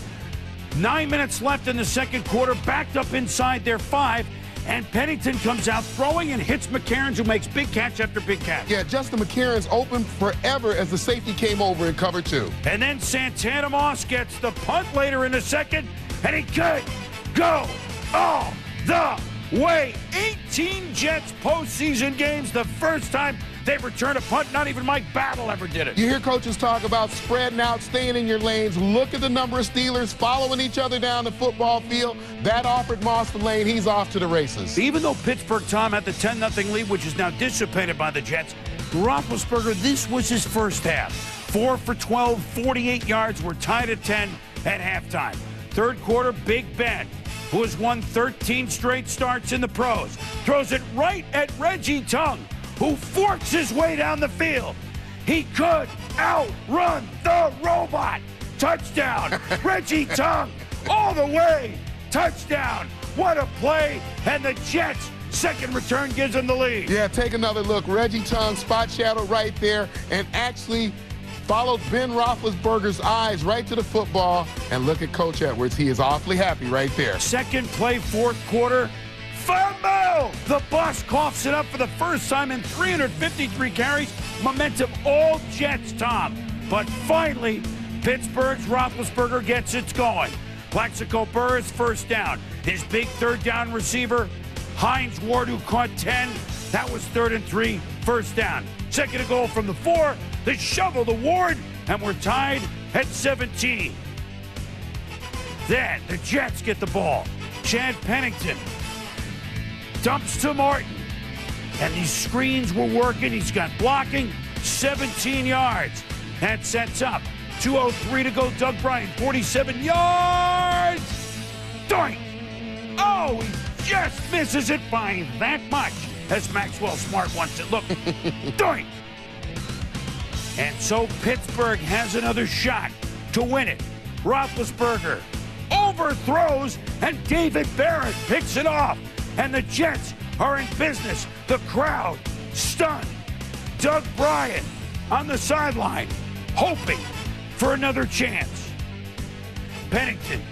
9 minutes left in the second quarter, backed up inside their 5, and Pennington comes out throwing and hits McCarron, who makes big catch after big catch. Yeah, Justin McCarron's open forever as the safety came over in cover 2. And then Santana Moss gets the punt later in the second, and he could go all the way. 18 Jets postseason games, the first time they've returned a punt. Not even Mike Battle ever did it. You hear coaches talk about spreading out, staying in your lanes. Look at the number of Steelers following each other down the football field. That offered Moss the lane. He's off to the races. Even though Pittsburgh, Tom, had the 10-0 lead, which is now dissipated by the Jets, Roethlisberger, this was his first half. 4 for 12, 48 yards. We're tied at 10 at halftime. Third quarter, Big Ben, who has won 13 straight starts in the pros, throws it right at Reggie Tongue, who forks his way down the field. He could outrun the robot. Touchdown. Reggie Tongue all the way. Touchdown. What a play. And the Jets' second return gives them the lead. Yeah, take another look. Reggie Tongue, spot shadow right there, and actually followed Ben Roethlisberger's eyes right to the football. And look at Coach Edwards. He is awfully happy right there. Second play, fourth quarter. Fumble! The bus coughs it up for the first time in 353 carries. Momentum all Jets, Tom. But finally, Pittsburgh's Roethlisberger gets it going. Plaxico Burress first down. His big third down receiver, Hines Ward, who caught 10. That was 3rd and 3, first down. Second and goal from the 4. The shovel to Ward, and we're tied at 17. Then the Jets get the ball. Chad Pennington dumps to Martin, and these screens were working. He's got blocking, 17 yards. That sets up 2:03 to go. Doug Bryan, 47 yards. Doink! Oh, he just misses it by that much, as Maxwell Smart wants it. Look, doink! And so Pittsburgh has another shot to win it. Roethlisberger overthrows, and David Barrett picks it off. And the Jets are in business. The crowd stunned. Doug Bryan on the sideline, hoping for another chance. Pennington,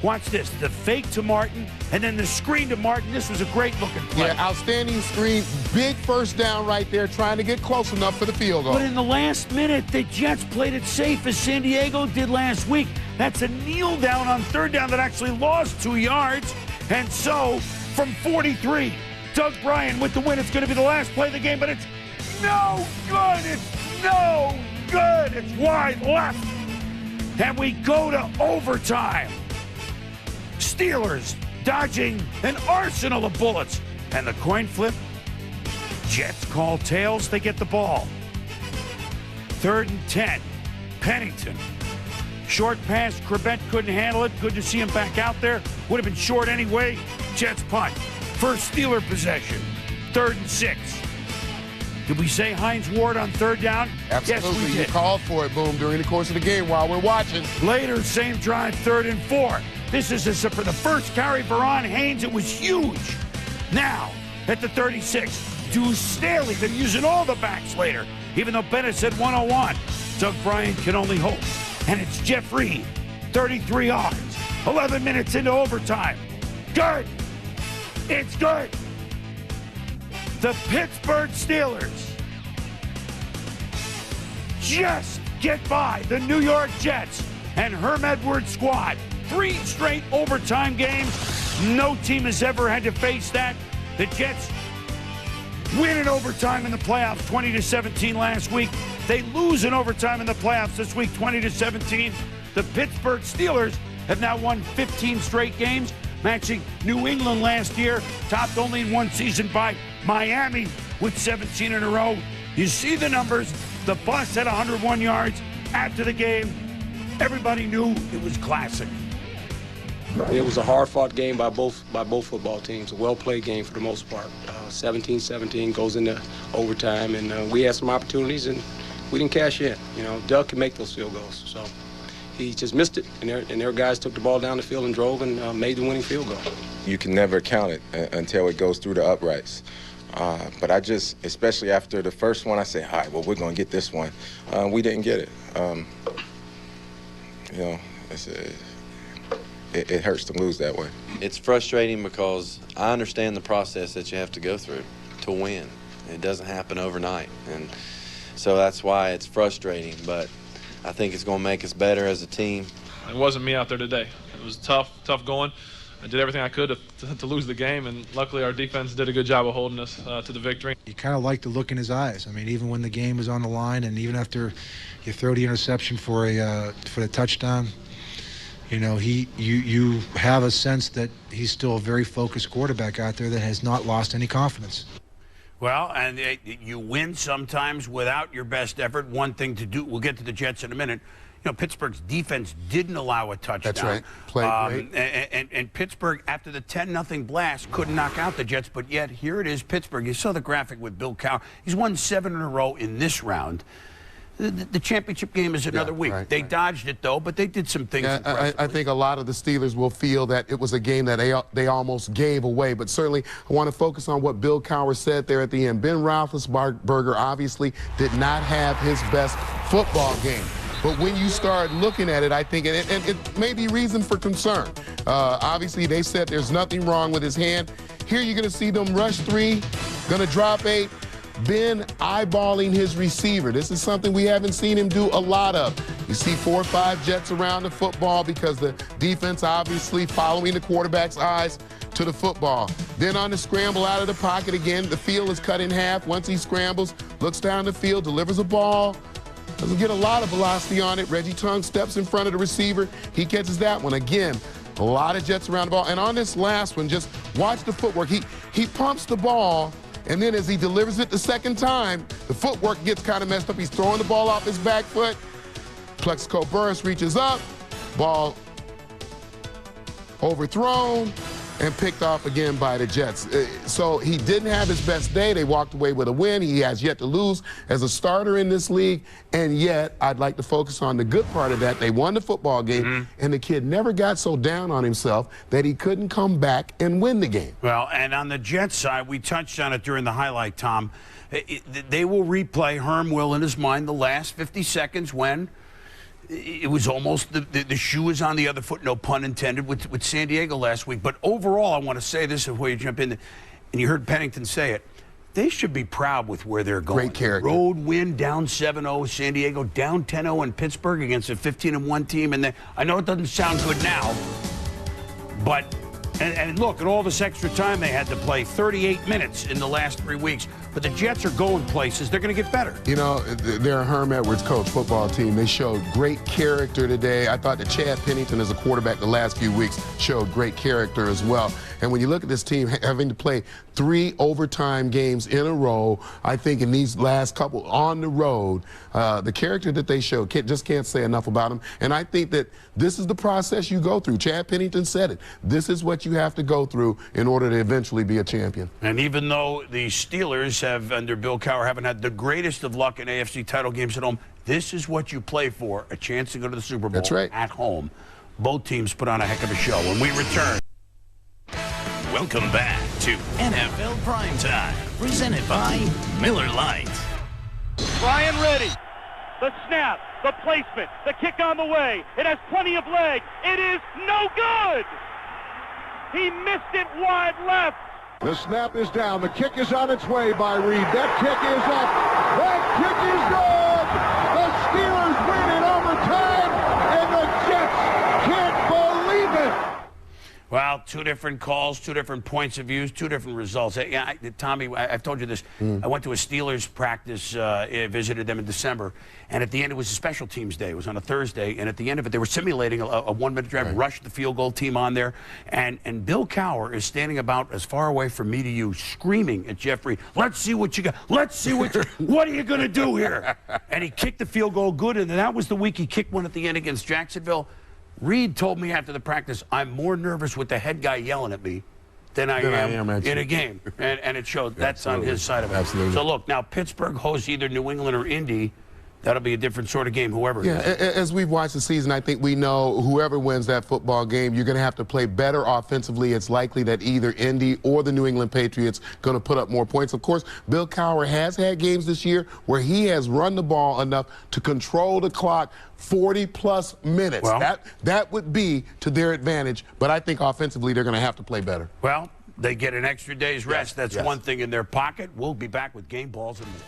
watch this. The fake to Martin, and then the screen to Martin. This was a great-looking play. Yeah, outstanding screen. Big first down right there, trying to get close enough for the field goal. But in the last minute, the Jets played it safe, as San Diego did last week. That's a kneel down on third down that actually lost 2 yards. And so, from 43, Doug Bryan with the win. It's going to be the last play of the game, but it's no good. It's no good. It's wide left. And we go to overtime. Steelers dodging an arsenal of bullets. And the coin flip, Jets call tails. They get the ball. 3rd and 10. Pennington. Short pass. Crabette couldn't handle it. Good to see him back out there. Would have been short anyway. Jets punt. First Steeler possession. 3rd and 6. Did we say Hines Ward on third down? Absolutely. Yes, we did. You called for it, Boom, during the course of the game while we're watching. Later, same drive, 3rd and 4. This is for the first carry for Ron Haynes. It was huge. Now, at the 36, Deuce Staley. They're using all the backs later, even though Bennett said 101. Doug Bryan can only hope. And it's Jeff Reed, 33 yards, 11 minutes into overtime. Good. It's good. The Pittsburgh Steelers just get by the New York Jets and Herm Edwards' squad. 3 straight overtime games. No team has ever had to face that. The Jets win in overtime in the playoffs, 20-17 last week. They lose in overtime in the playoffs this week, 20-17. The Pittsburgh Steelers have now won 15 straight games, matching New England last year, topped only in one season by Miami with 17 in a row. You see the numbers. The bus had 101 yards after the game. Everybody knew it was classic. It was a hard-fought game by both football teams, a well-played game for the most part. 17-17 goes into overtime, and we had some opportunities, and we didn't cash in. You know, Doug can make those field goals, so he just missed it, and their guys took the ball down the field and drove and made the winning field goal. You can never count it until it goes through the uprights. But I just, especially after the first one, I said, all right, well, we're going to get this one. We didn't get it. You know, it hurts to lose that way. It's frustrating because I understand the process that you have to go through to win. It doesn't happen overnight. And so that's why it's frustrating. But I think it's going to make us better as a team. It wasn't me out there today. It was tough going. I did everything I could to lose the game, and luckily our defense did a good job of holding us to the victory. You kind of like the look in his eyes. I mean, even when the game was on the line, and even after you throw the interception for the touchdown, you know, you have a sense that he's still a very focused quarterback out there that has not lost any confidence. Well, and you win sometimes without your best effort. One thing to do, we'll get to the Jets in a minute. You know, Pittsburgh's defense didn't allow a touchdown. That's right. Played great. And Pittsburgh, after the 10-0 blast, couldn't knock out the Jets. But yet, here it is, Pittsburgh. You saw the graphic with Bill Cowher. He's won 7 in a row in this round. The championship game is another week. They dodged it, though, but they did some things. I think a lot of the Steelers will feel that it was a game that they almost gave away. But certainly, I want to focus on what Bill Cowher said there at the end. Ben Roethlisberger obviously did not have his best football game. But when you start looking at it, I think it may be reason for concern. Obviously, they said there's nothing wrong with his hand. Here you're going to see them rush 3, going to drop 8. Ben eyeballing his receiver. This is something we haven't seen him do a lot of. You see 4 or 5 jets around the football because the defense obviously following the quarterback's eyes to the football. Then on the scramble out of the pocket again, the field is cut in half. Once he scrambles, looks down the field, delivers a ball. Doesn't get a lot of velocity on it. Reggie Tongue steps in front of the receiver. He catches that one. Again, a lot of jets around the ball. And on this last one, just watch the footwork. He pumps the ball, and then as he delivers it the second time, the footwork gets kind of messed up. He's throwing the ball off his back foot. Plexico Burress reaches up. Ball overthrown and picked off again by the Jets. So he didn't have his best day. They walked away with a win. He has yet to lose as a starter in this league. And yet, I'd like to focus on the good part of that. They won the football game, and the kid never got so down on himself that he couldn't come back and win the game. Well, and on the Jets side, we touched on it during the highlight, Tom. They will replay, Herm will in his mind, the last 50 seconds when it was almost the shoe is on the other foot, no pun intended, with San Diego last week. But overall, I want to say this before you jump in, and you heard Pennington say it. They should be proud with where they're going. Great character. Road win, down 7-0 San Diego, down 10-0 in Pittsburgh against a 15-1 team. And I know it doesn't sound good now, but and look, at all this extra time they had to play, 38 minutes in the last 3 weeks. But the Jets are going places. They're going to get better. You know, they're a Herm Edwards coach football team. They showed great character today. I thought that Chad Pennington as a quarterback the last few weeks showed great character as well. And when you look at this team having to play 3 overtime games in a row, I think in these last couple on the road, the character that they showed, just can't say enough about them. And I think that this is the process you go through. Chad Pennington said it. This is what you have to go through in order to eventually be a champion. And even though the Steelers have, under Bill Cowher, haven't had the greatest of luck in AFC title games at home, this is what you play for, a chance to go to the Super Bowl. That's right. At home. Both teams put on a heck of a show. When we return. Welcome back to NFL Primetime, presented by Miller Lite. Ryan ready. The snap, the placement, the kick on the way. It has plenty of leg. It is no good. He missed it wide left. The snap is down. The kick is on its way by Reed. That kick is up. That kick is good. The Steelers win in overtime, and the Jets can't believe it. Well, two different calls, two different points of views, two different results. Tommy, I've told you this. I went to a Steelers practice, visited them in December, and at the end it was a special teams day. It was on a Thursday, and at the end of it they were simulating a one-minute drive, rushed the field goal team on there, and Bill Cowher is standing about as far away from me to you, screaming at Jeffrey, "Let's see what you got. Let's see what what are you going to do here?" And he kicked the field goal good, and that was the week he kicked one at the end against Jacksonville. Reed told me after the practice, I'm more nervous with the head guy yelling at me than I am in a game. And it showed that's on his side of it. Absolutely. So, look, now Pittsburgh hosts either New England or Indy. That'll be a different sort of game, whoever it is. As we've watched the season, I think we know whoever wins that football game, you're going to have to play better offensively. It's likely that either Indy or the New England Patriots going to put up more points. Of course, Bill Cowher has had games this year where he has run the ball enough to control the clock 40-plus minutes. Well, that would be to their advantage, but I think offensively they're going to have to play better. Well, they get an extra day's rest. That's one thing in their pocket. We'll be back with game balls and more.